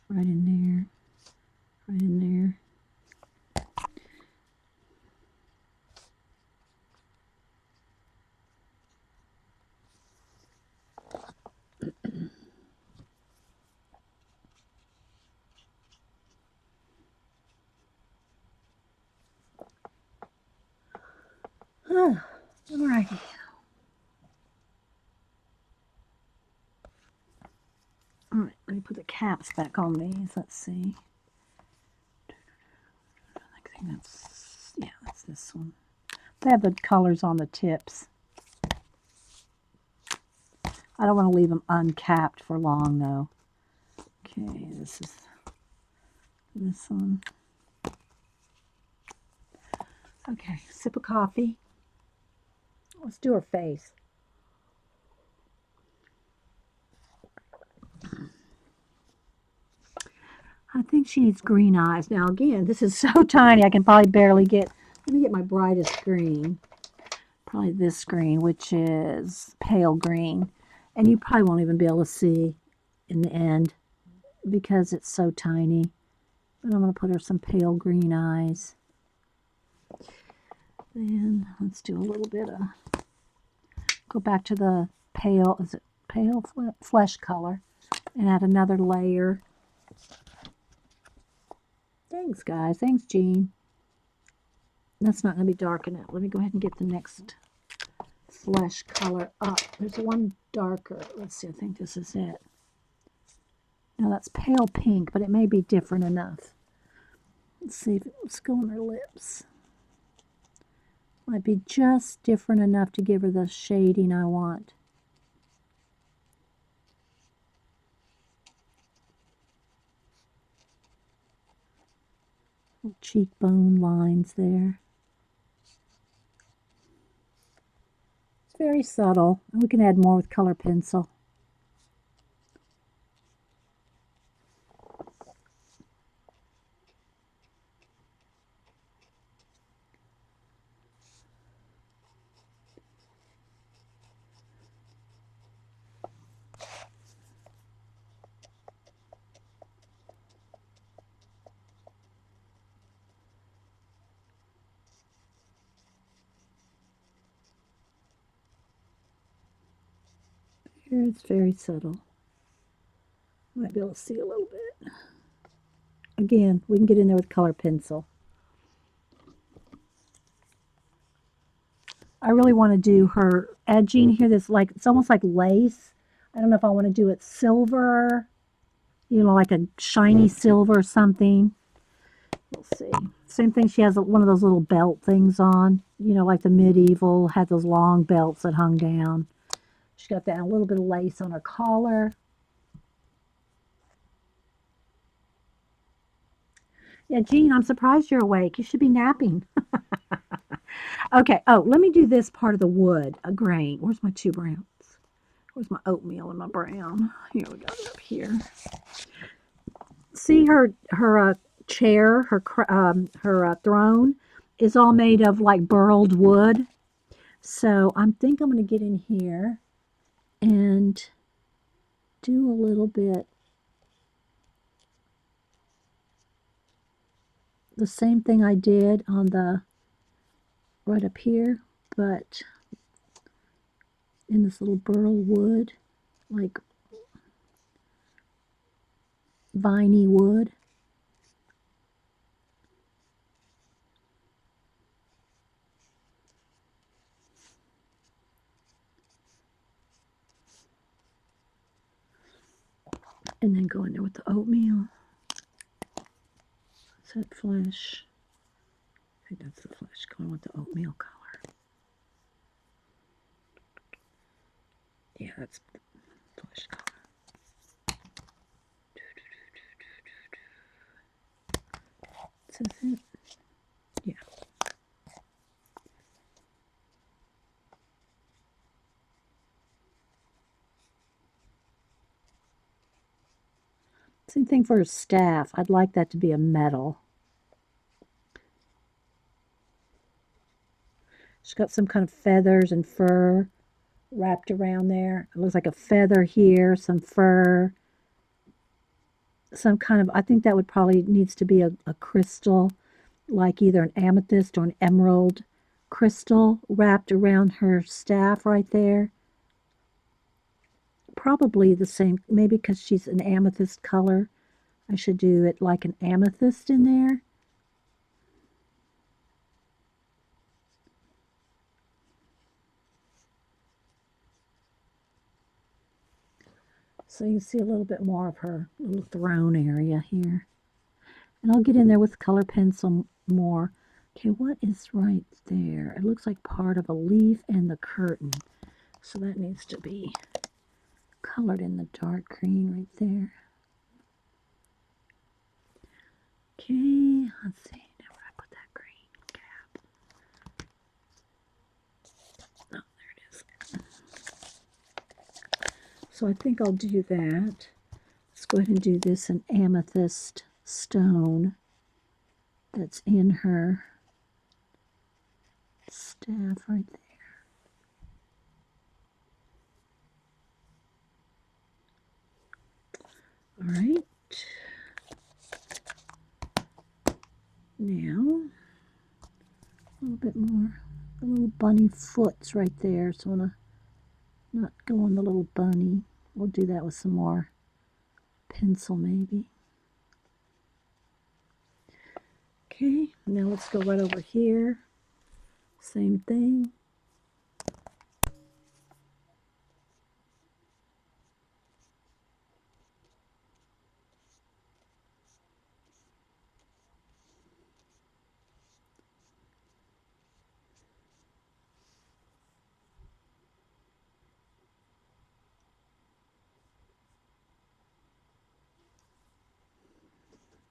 Right in there. Right in there. Alrighty. Alright, let me put the caps back on these. Let's see. I think that's, yeah, that's this one. They have the colors on the tips. I don't want to leave them uncapped for long, though. Okay, this is this one. Okay, sip of coffee. Let's do her face. I think she needs green eyes. Now, again, this is so tiny, I can probably barely get... Let me get my brightest green. Probably this green, which is pale green. And you probably won't even be able to see in the end because it's so tiny. But I'm going to put her some pale green eyes. Then let's do a little bit of... Go back to the pale... Is it pale flesh color? And add another layer. Thanks, guys. Thanks, Jean. That's not going to be dark enough. Let me go ahead and get the next flesh color up. There's one darker. Let's see. I think this is it. No, that's pale pink, but it may be different enough. Let's see. Let's go on her lips. Might be just different enough to give her the shading I want. Little cheekbone lines there. It's very subtle. We can add more with color pencil. Here it's very subtle. Might be able to see a little bit. Again, we can get in there with color pencil. I really want to do her edging here. This like it's almost like lace. I don't know if I want to do it silver, you know, like a shiny silver or something. We'll see. Same thing. She has one of those little belt things on, you know, like the medieval had those long belts that hung down. She got that a little bit of lace on her collar. Yeah, Jean, I'm surprised you're awake. You should be napping. Okay. Oh, let me do this part of the wood, a grain. Where's my two browns? Where's my oatmeal and my brown? Here we got it up here. See her chair, her throne is all made of like burled wood. So I think I'm going to get in here and do a little bit the same thing I did on the right up here, but in this little burl wood, like viney wood. And then go in there with the oatmeal. Is that flesh? I think that's the flesh going with the oatmeal color. Yeah, that's the flesh color. Is this it? Yeah. Same thing for her staff. I'd like that to be a metal. She's got some kind of feathers and fur wrapped around there. It looks like a feather here, some fur, some kind of, I think that would probably needs to be a crystal, like either an amethyst or an emerald crystal wrapped around her staff right there. Probably the same, maybe because she's an amethyst color. I should do it like an amethyst in there. So you see a little bit more of her little throne area here. And I'll get in there with color pencil more. Okay, what is right there? It looks like part of a leaf and the curtain. So that needs to be colored in the dark green right there. Okay, let's see. Now where I put that green cap. Oh, there it is. So I think I'll do that. Let's go ahead and do this an amethyst stone that's in her staff right there. All right. Now, a little bit more. The little bunny foot's right there, so I want to not go on the little bunny. We'll do that with some more pencil maybe. Okay, now let's go right over here. Same thing.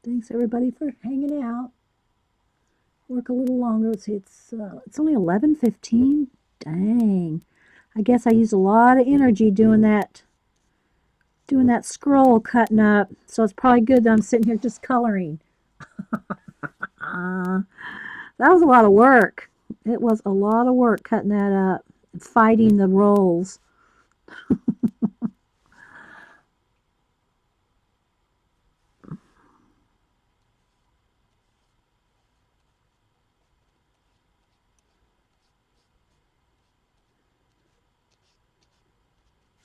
Thanks everybody for hanging out. Work a little longer. Let's see, it's only 11:15. Dang. I guess I used a lot of energy doing that scroll cutting up. So it's probably good that I'm sitting here just coloring. That was a lot of work. It was a lot of work cutting that up, fighting the rolls.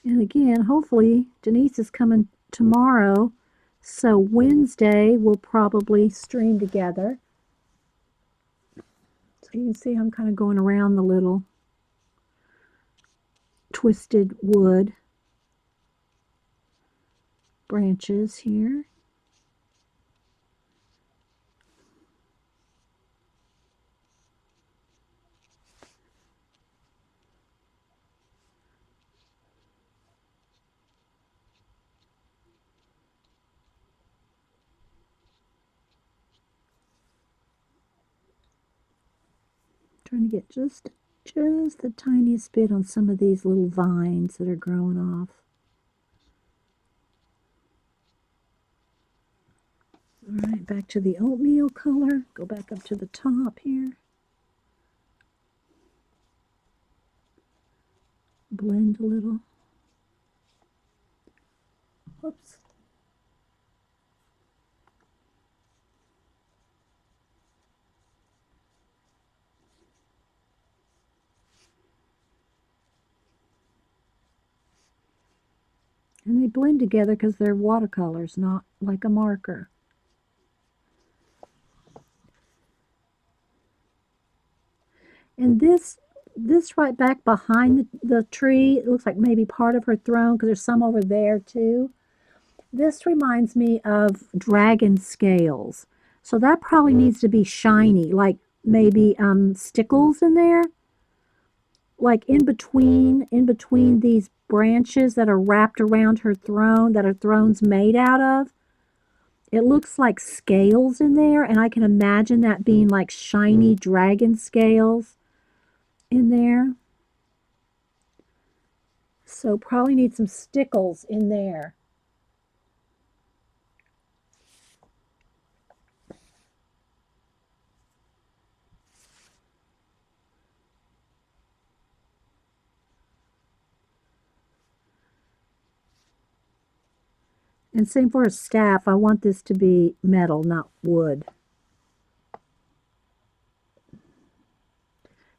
And again, hopefully Denise is coming tomorrow. So Wednesday we'll probably stream together. So you can see I'm kind of going around the little twisted wood branches here. Trying to get just the tiniest bit on some of these little vines that are growing off. All right, back to the oatmeal color. Go back up to the top here. Blend a little. Whoops. And they blend together because they're watercolors, not like a marker. And this right back behind the tree, it looks like maybe part of her throne because there's some over there too. This reminds me of dragon scales. So that probably needs to be shiny, like maybe stickles in there, like in between these branches that are wrapped around her throne, that her throne's made out of. It looks like scales in there, and I can imagine that being like shiny dragon scales in there. So probably need some stickles in there. And same for a staff. I want this to be metal, not wood.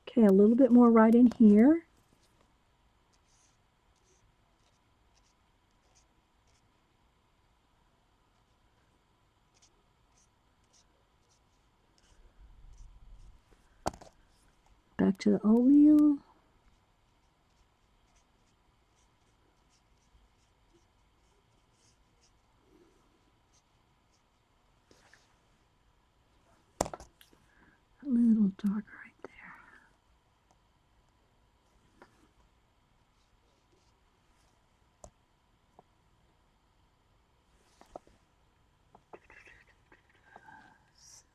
Okay, a little bit more right in here. Back to the oatmeal. A little darker right there.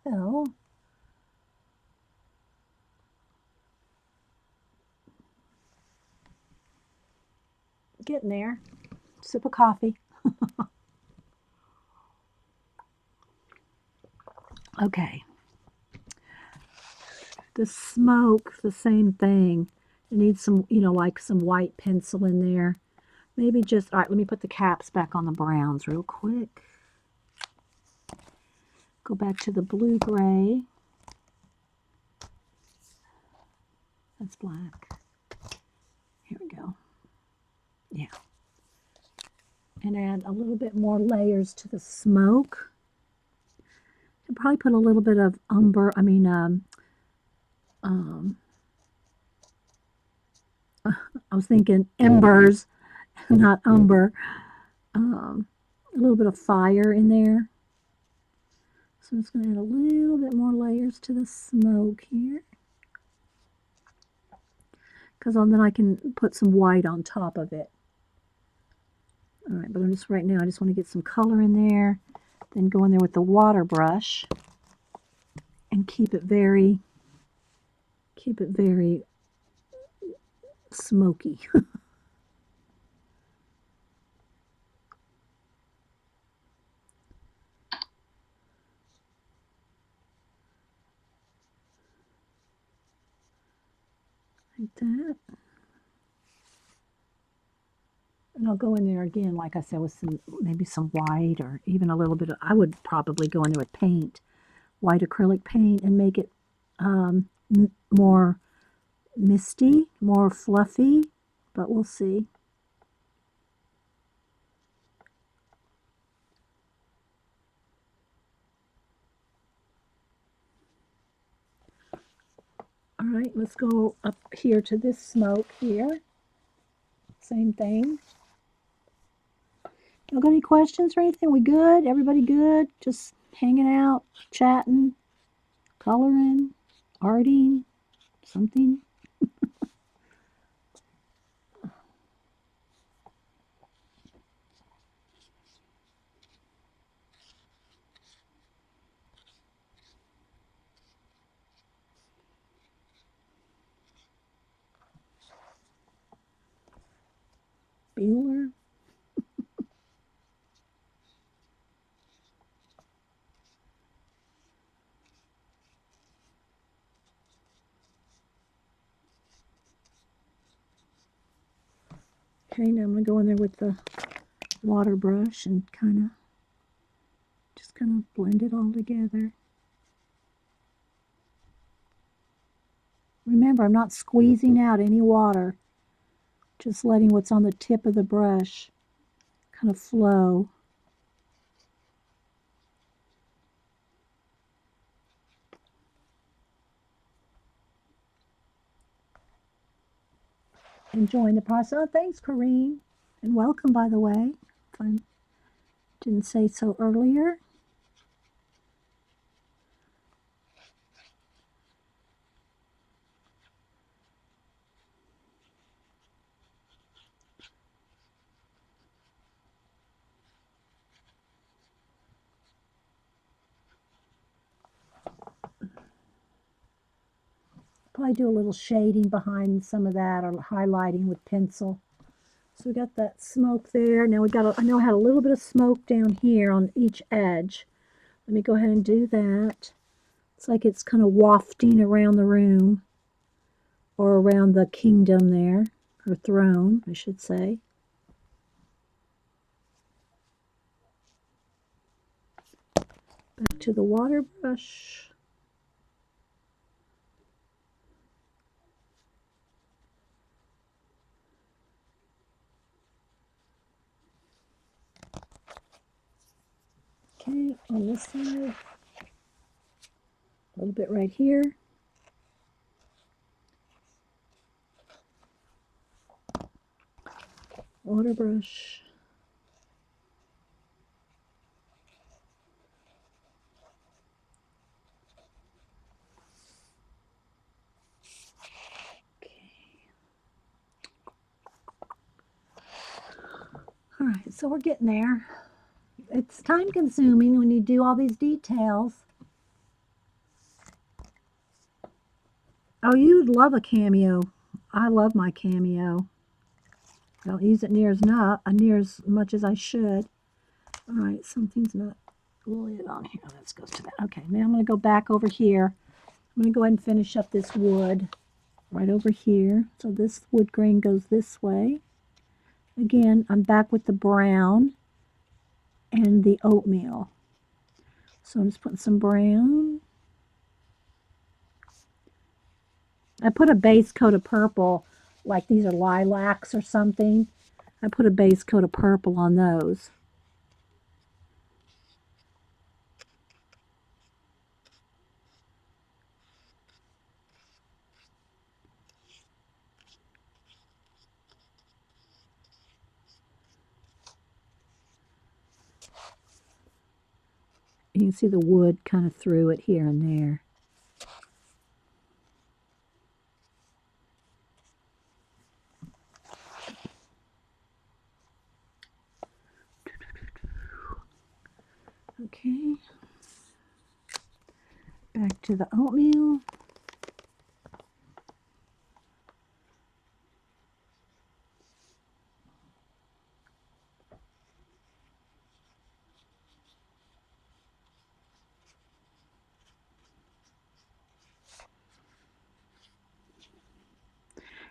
So, getting there. Sip of coffee. Okay. The smoke, the same thing. It needs some, like some white pencil in there. Maybe just, all right, let me put the caps back on the browns real quick. Go back to the blue-gray. That's black. Here we go. Yeah. And add a little bit more layers to the smoke. I'll probably put a little bit of I was thinking embers, not umber. A little bit of fire in there. So I'm just going to add a little bit more layers to the smoke here. Because then I can put some white on top of it. All right, but right now I just want to get some color in there. Then go in there with the water brush and keep it very smoky. Like that. And I'll go in there again, like I said, with maybe some white or even a little bit of, I would probably go in there with paint, white acrylic paint, and make it more misty, more fluffy, but we'll see. All right, let's go up here to this smoke here. Same thing. Y'all got any questions or anything? We good? Everybody good? Just hanging out, chatting, coloring, arting, something? Bueller? Okay, now I'm going to go in there with the water brush and just kind of blend it all together. Remember, I'm not squeezing out any water, just letting what's on the tip of the brush kind of flow. Enjoying the process. Oh, thanks, Corrine. And welcome, by the way. If I didn't say so earlier. Probably do a little shading behind some of that or highlighting with pencil. So we got that smoke there. Now I know I had a little bit of smoke down here on each edge. Let me go ahead and do that. It's like it's kind of wafting around the room or around the kingdom there, or throne, I should say. to the water brush. Okay, on this side, a little bit right here. Water brush. All right, so we're getting there. It's time consuming when you do all these details. Oh, you'd love a cameo. I love my cameo. I don't use it near as much as I should. All right, something's not lit on here. Let's go to that. Okay, now I'm going to go back over here. I'm going to go ahead and finish up this wood right over here. So this wood grain goes this way. Again, I'm back with the brown and the oatmeal. So I'm just putting some brown. I put a base coat of purple, like these are lilacs or something. I put a base coat of purple on those. You can see the wood kind of through it here and there. Okay. Back to the oatmeal.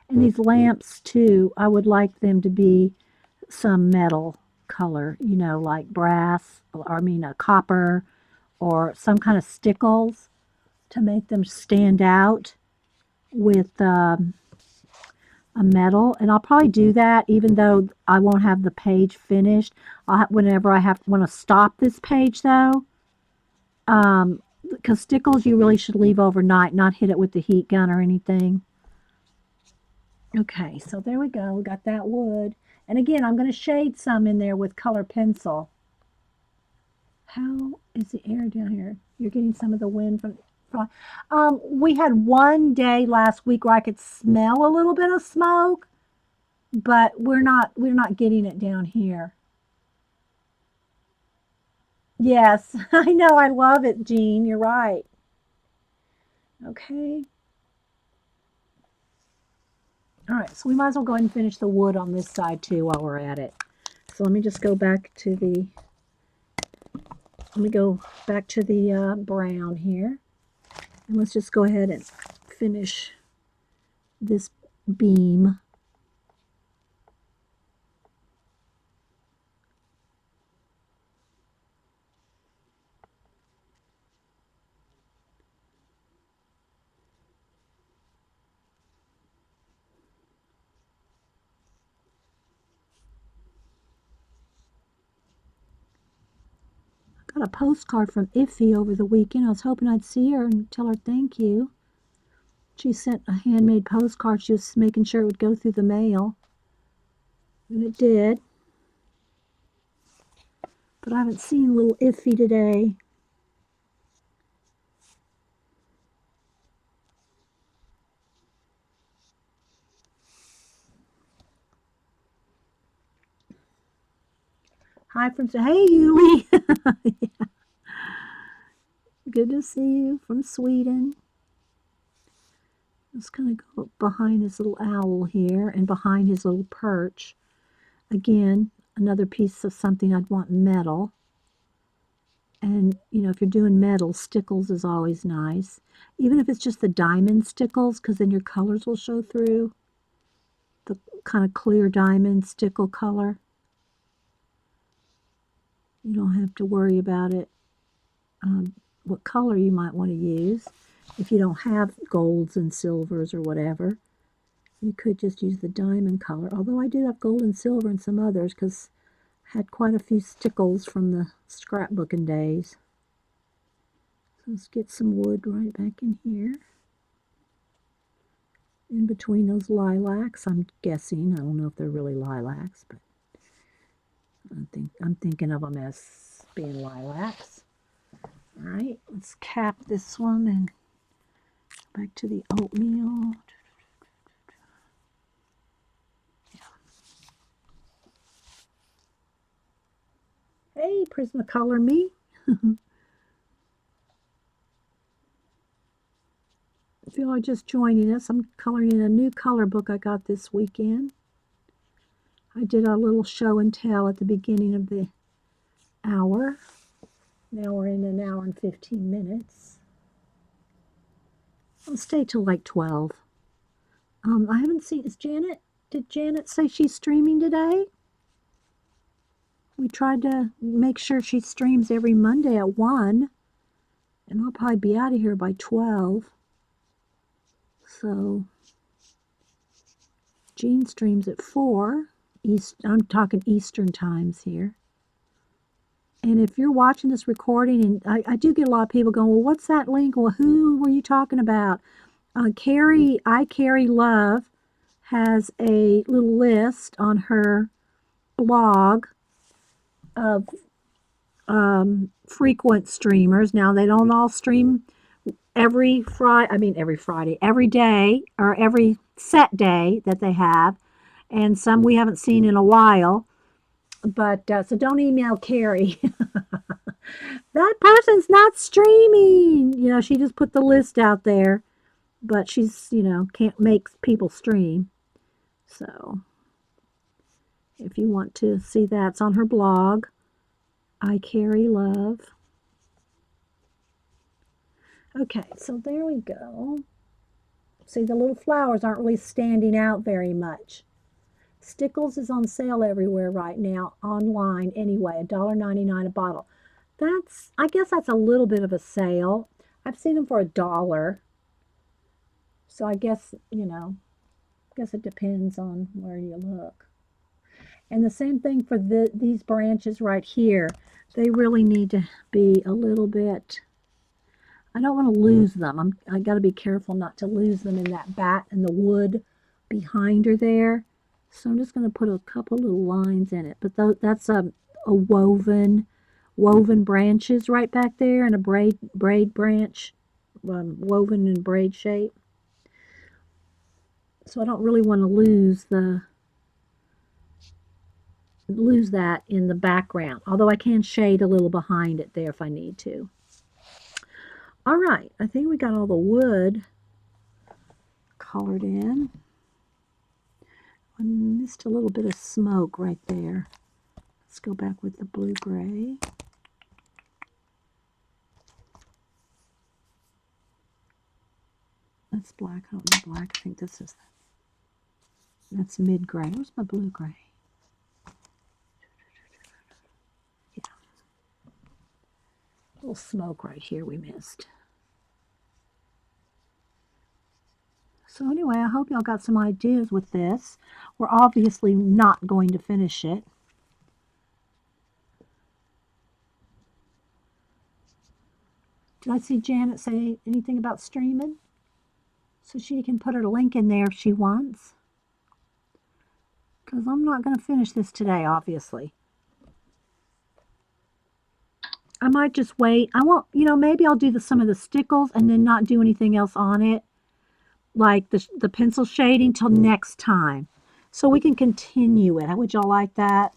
And these lamps too, I would like them to be some metal color, you know, like brass, or I mean a copper, or some kind of stickles to make them stand out with a metal. And I'll probably do that even though I won't have the page finished. Whenever I want to stop this page though, because stickles you really should leave overnight, not hit it with the heat gun or anything. Okay, so there we go. We got that wood. And again, I'm going to shade some in there with color pencil. How is the air down here? You're getting some of the wind from. We had one day last week where I could smell a little bit of smoke, but we're not getting it down here. Yes, I know. I love it, Jean. You're right. Okay. All right, so we might as well go ahead and finish the wood on this side too while we're at it. So let me just go back to the, brown here. And let's just go ahead and finish this beam. Got a postcard from Iffy over the weekend. I was hoping I'd see her and tell her thank you. She sent a handmade postcard. She was making sure it would go through the mail. And it did. But I haven't seen little Iffy today. Hi from, hey, Yuli. Yeah. Good to see you from Sweden. Just kind of go behind his little owl here and behind his little perch. Again, another piece of something I'd want metal. And, you know, if you're doing metal, stickles is always nice. Even if it's just the diamond stickles, because then your colors will show through. The kind of clear diamond stickle color. You don't have to worry about it what color you might want to use. If you don't have golds and silvers or whatever, you could just use the diamond color. Although I do have gold and silver in some others because I had quite a few stickles from the scrapbooking days. So let's get some wood right back in here. In between those lilacs, I'm guessing. I don't know if they're really lilacs, but I'm thinking of them as being lilacs. All right, let's cap this one and back to the oatmeal. Hey, Prismacolor me. If you are just joining us, I'm coloring in a new color book I got this weekend. I did a little show and tell at the beginning of the hour. Now we're in an hour and 15 minutes. I'll stay till like 12. I haven't seen, did Janet say she's streaming today? We tried to make sure she streams every Monday at 1. And I'll probably be out of here by 12. So, Jean streams at 4. I'm talking Eastern times here. And if you're watching this recording, and I do get a lot of people going, well, what's that link? Well, who were you talking about? Carrie Love has a little list on her blog of frequent streamers. Now, they don't all stream every day, or every set day that they have. And some we haven't seen in a while. But, so don't email Carrie. That person's not streaming. You know, she just put the list out there. But she's, can't make people stream. So, if you want to see that, it's on her blog. I Carrie Love. Okay, so there we go. See, the little flowers aren't really standing out very much. Stickles is on sale everywhere right now, online anyway, $1.99 a bottle. I guess that's a little bit of a sale. I've seen them for $1. So I guess, it depends on where you look. And the same thing for these branches right here. They really need to be a little bit, I don't want to lose them. I got to be careful not to lose them in that bat and the wood behind her there. So I'm just going to put a couple little lines in it. But that's a woven branches right back there, and a braid branch, woven in braid shape. So I don't really want to lose that in the background. Although I can shade a little behind it there if I need to. All right, I think we got all the wood colored in. I missed a little bit of smoke right there. Let's go back with the blue-gray. That's black. I don't know black. I think that's mid-gray. Where's my blue-gray? Yeah. A little smoke right here we missed. So anyway, I hope y'all got some ideas with this. We're obviously not going to finish it. Did I see Janet say anything about streaming? So she can put her link in there if she wants. Because I'm not going to finish this today, obviously. I might just wait. I won't, maybe I'll do some of the stickles and then not do anything else on it, like the pencil shading, till next time. So we can continue it. Would y'all like that?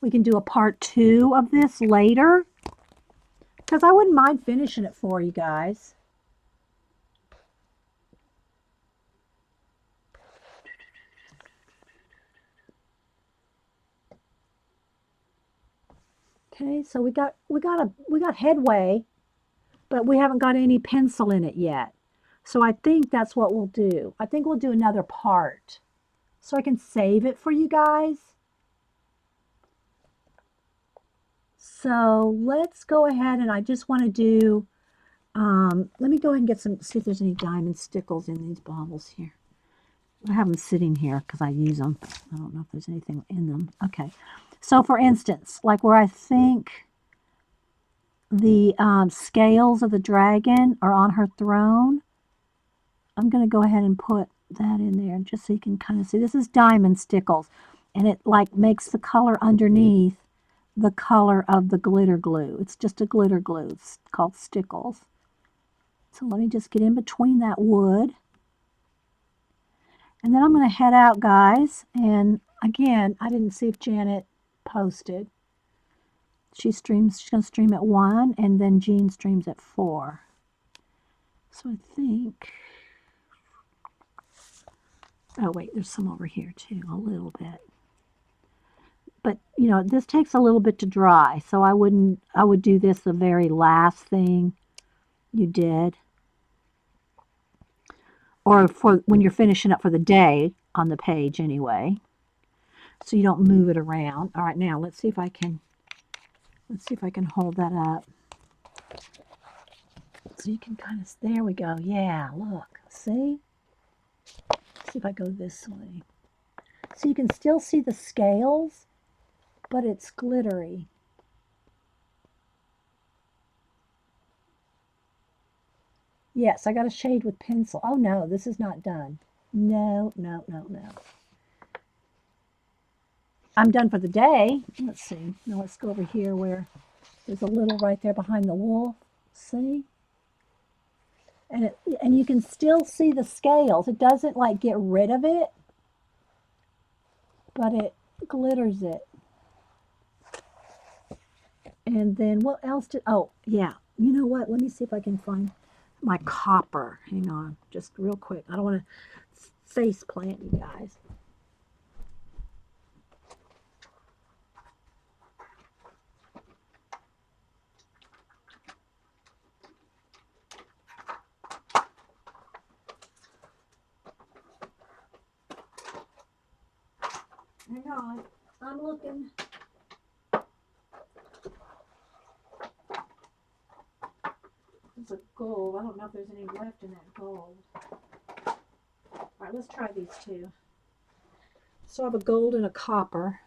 We can do a part 2 of this later. Because I wouldn't mind finishing it for you guys. Okay, so we got headway, but we haven't got any pencil in it yet. So I think that's what we'll do. I think we'll do another part so I can save it for you guys. So let's go ahead, and I just want to do Let me go ahead and get some, see if there's any diamond stickles in these bottles here. I have them sitting here because I use them. I don't know if there's anything in them. Okay. So for instance, like where I think the scales of the dragon are on her throne, I'm going to go ahead and put that in there just so you can kind of see. This is diamond stickles, and it like makes the color underneath the color of the glitter glue. It's just a glitter glue. It's called stickles. So let me just get in between that wood. And then I'm going to head out, guys. And again, I didn't see if Janet posted. She's going to stream at 1, and then Jean streams at 4. So I think, oh wait, there's some over here too, a little bit. But, you know, this takes a little bit to dry, so I would do this the very last thing you did. Or for when you're finishing up for the day on the page anyway. So you don't move it around. All right, now let's see if I can hold that up. So you can kind of, there we go. Yeah, look, see? Let's see if I go this way. So you can still see the scales, but it's glittery. Yes, I got a shade with pencil. Oh no, this is not done. No, no, no, no. I'm done for the day. Let's see. Now let's go over here where there's a little right there behind the wolf. See? And you can still see the scales. It doesn't like get rid of it, but it glitters it. And then what else did, oh yeah, you know what? Let me see if I can find my copper. Hang on, just real quick. I don't want to face plant you guys. Hang on, I'm looking. It's a gold. I don't know if there's any left in that gold. All right, let's try these two. So I have a gold and a copper.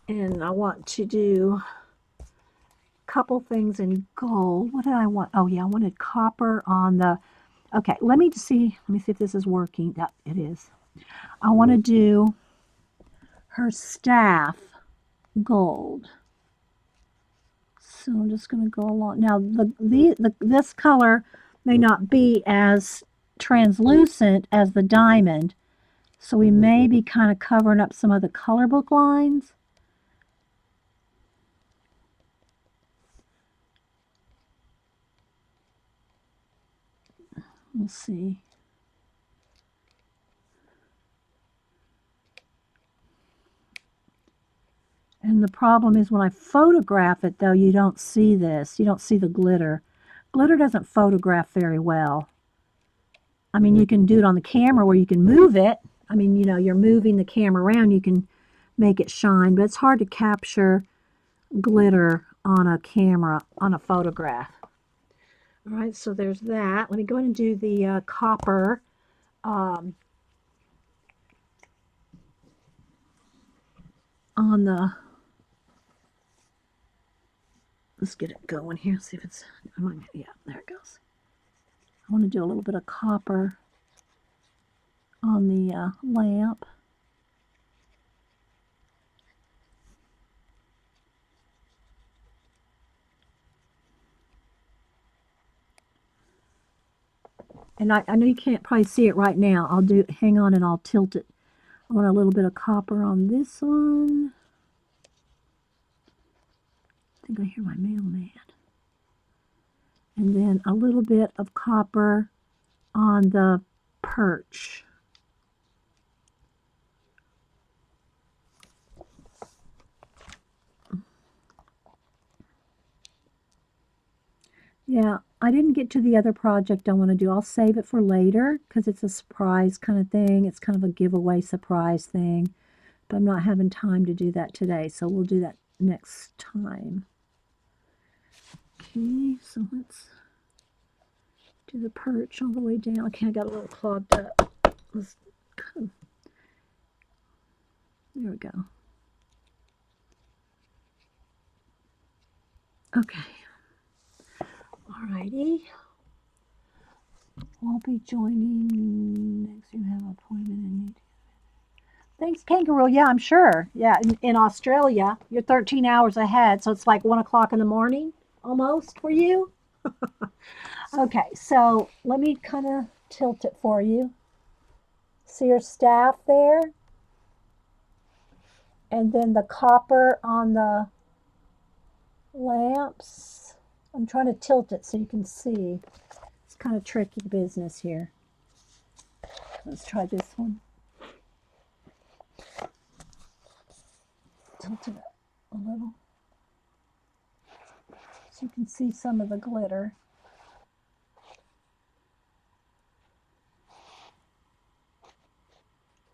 And I want to do a couple things in gold. What did I want? Oh yeah, I wanted copper on the, okay, let me see if this is working. Yep, it is. I want to do her staff gold. So I'm just going to go along. Now, this color may not be as translucent as the diamond, so we may be kind of covering up some of the color book lines. We'll see. And the problem is when I photograph it, though, you don't see this. You don't see the glitter. Glitter doesn't photograph very well. I mean, you can do it on the camera where you can move it. I mean, you know, you're moving the camera around, you can make it shine, but it's hard to capture glitter on a camera, on a photograph. All right, so there's that. Let me go ahead and do the copper. On the, let's get it going here, see if it's, yeah, there it goes. I want to do a little bit of copper on the lamp. And I know you can't probably see it right now. Hang on and I'll tilt it. I want a little bit of copper on this one. I think I hear my mailman. And then a little bit of copper on the perch. Yeah, I didn't get to the other project I want to do. I'll save it for later because it's a surprise kind of thing. It's kind of a giveaway surprise thing. But I'm not having time to do that today, so we'll do that next time. Okay, so let's do the perch all the way down. Okay, I got a little clogged up. Let's kind of, there we go. Okay. Alrighty. We'll be joining next. You have an appointment and need. Thanks, Kangaroo. Yeah, I'm sure. Yeah, in Australia, you're 13 hours ahead, so it's like 1 o'clock in the morning almost for you. Okay, so let me kind of tilt it for you. See your staff there? And then the copper on the lamps. I'm trying to tilt it so you can see. It's kind of tricky business here. Let's try this one. Tilt it up a little so you can see some of the glitter.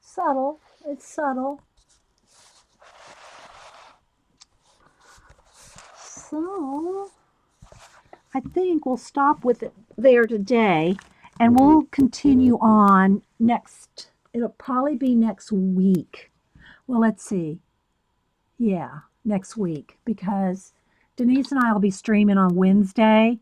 Subtle. It's subtle. So I think we'll stop with it there today, and we'll continue on next. It'll probably be next week. Well, let's see. Yeah, next week, because Denise and I will be streaming on Wednesday.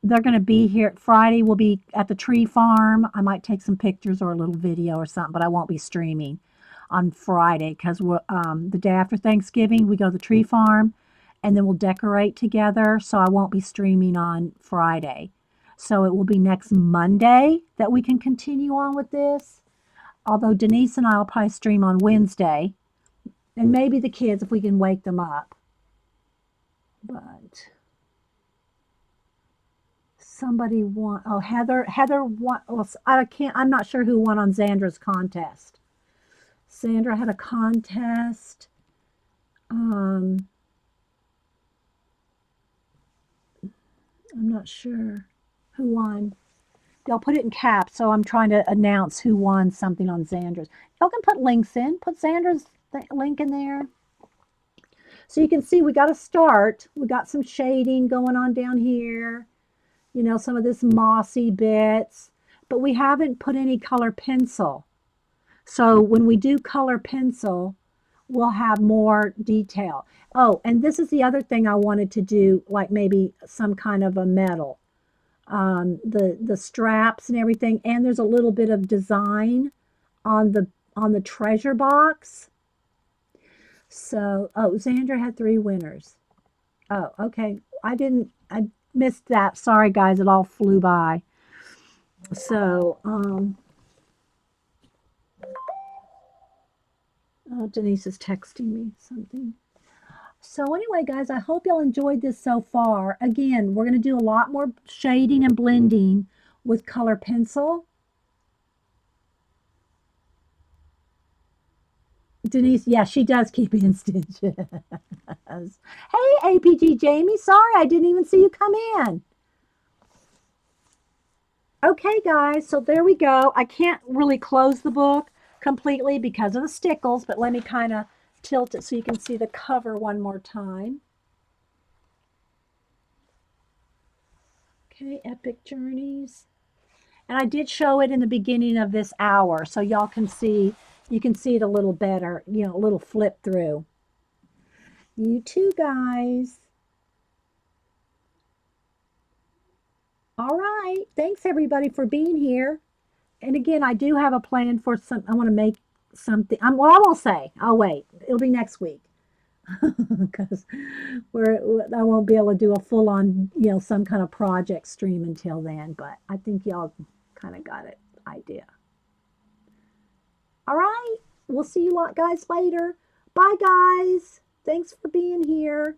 They're going to be here. Friday we'll be at the tree farm. I might take some pictures or a little video or something, but I won't be streaming on Friday because the day after Thanksgiving we go to the tree farm, and then we'll decorate together. So I won't be streaming on Friday. So it will be next Monday that we can continue on with this. Although Denise and I will probably stream on Wednesday, and maybe the kids if we can wake them up. But somebody won. Oh, Heather won. Well, I'm not sure who won on Zandra's contest. Sandra had a contest. I'm not sure who won. Y'all put it in caps, so I'm trying to announce who won something on Zandra's. Y'all can put links in. Put Zandra's link in there. So you can see we got a start. We got some shading going on down here. You know, some of this mossy bits. But we haven't put any color pencil. So when we do color pencil, we'll have more detail. Oh, and this is the other thing I wanted to do, like maybe some kind of a metal. The straps and everything, and there's a little bit of design on the treasure box. So, oh, Xandra had 3 winners. Oh, okay. I missed that. Sorry, guys. It all flew by. So, oh, Denise is texting me something. So anyway, guys, I hope y'all enjoyed this so far. Again, we're going to do a lot more shading and blending with color pencil. Denise, yeah, she does keep in stitches. Hey, APG Jamie, sorry I didn't even see you come in. Okay, guys, so there we go. I can't really close the book completely because of the stickles, but let me kind of tilt it so you can see the cover one more time. Okay, Epic Journeys. And I did show it in the beginning of this hour, so y'all can see, you can see it a little better, you know, a little flip through. You too, guys. All right. Thanks, everybody, for being here. And again, I do have a plan for some, I want to make something. Well, I won't say. I'll wait. It'll be next week. Because I won't be able to do a full-on, you know, some kind of project stream until then. But I think y'all kind of got it idea. All right. We'll see you lot guys later. Bye, guys. Thanks for being here.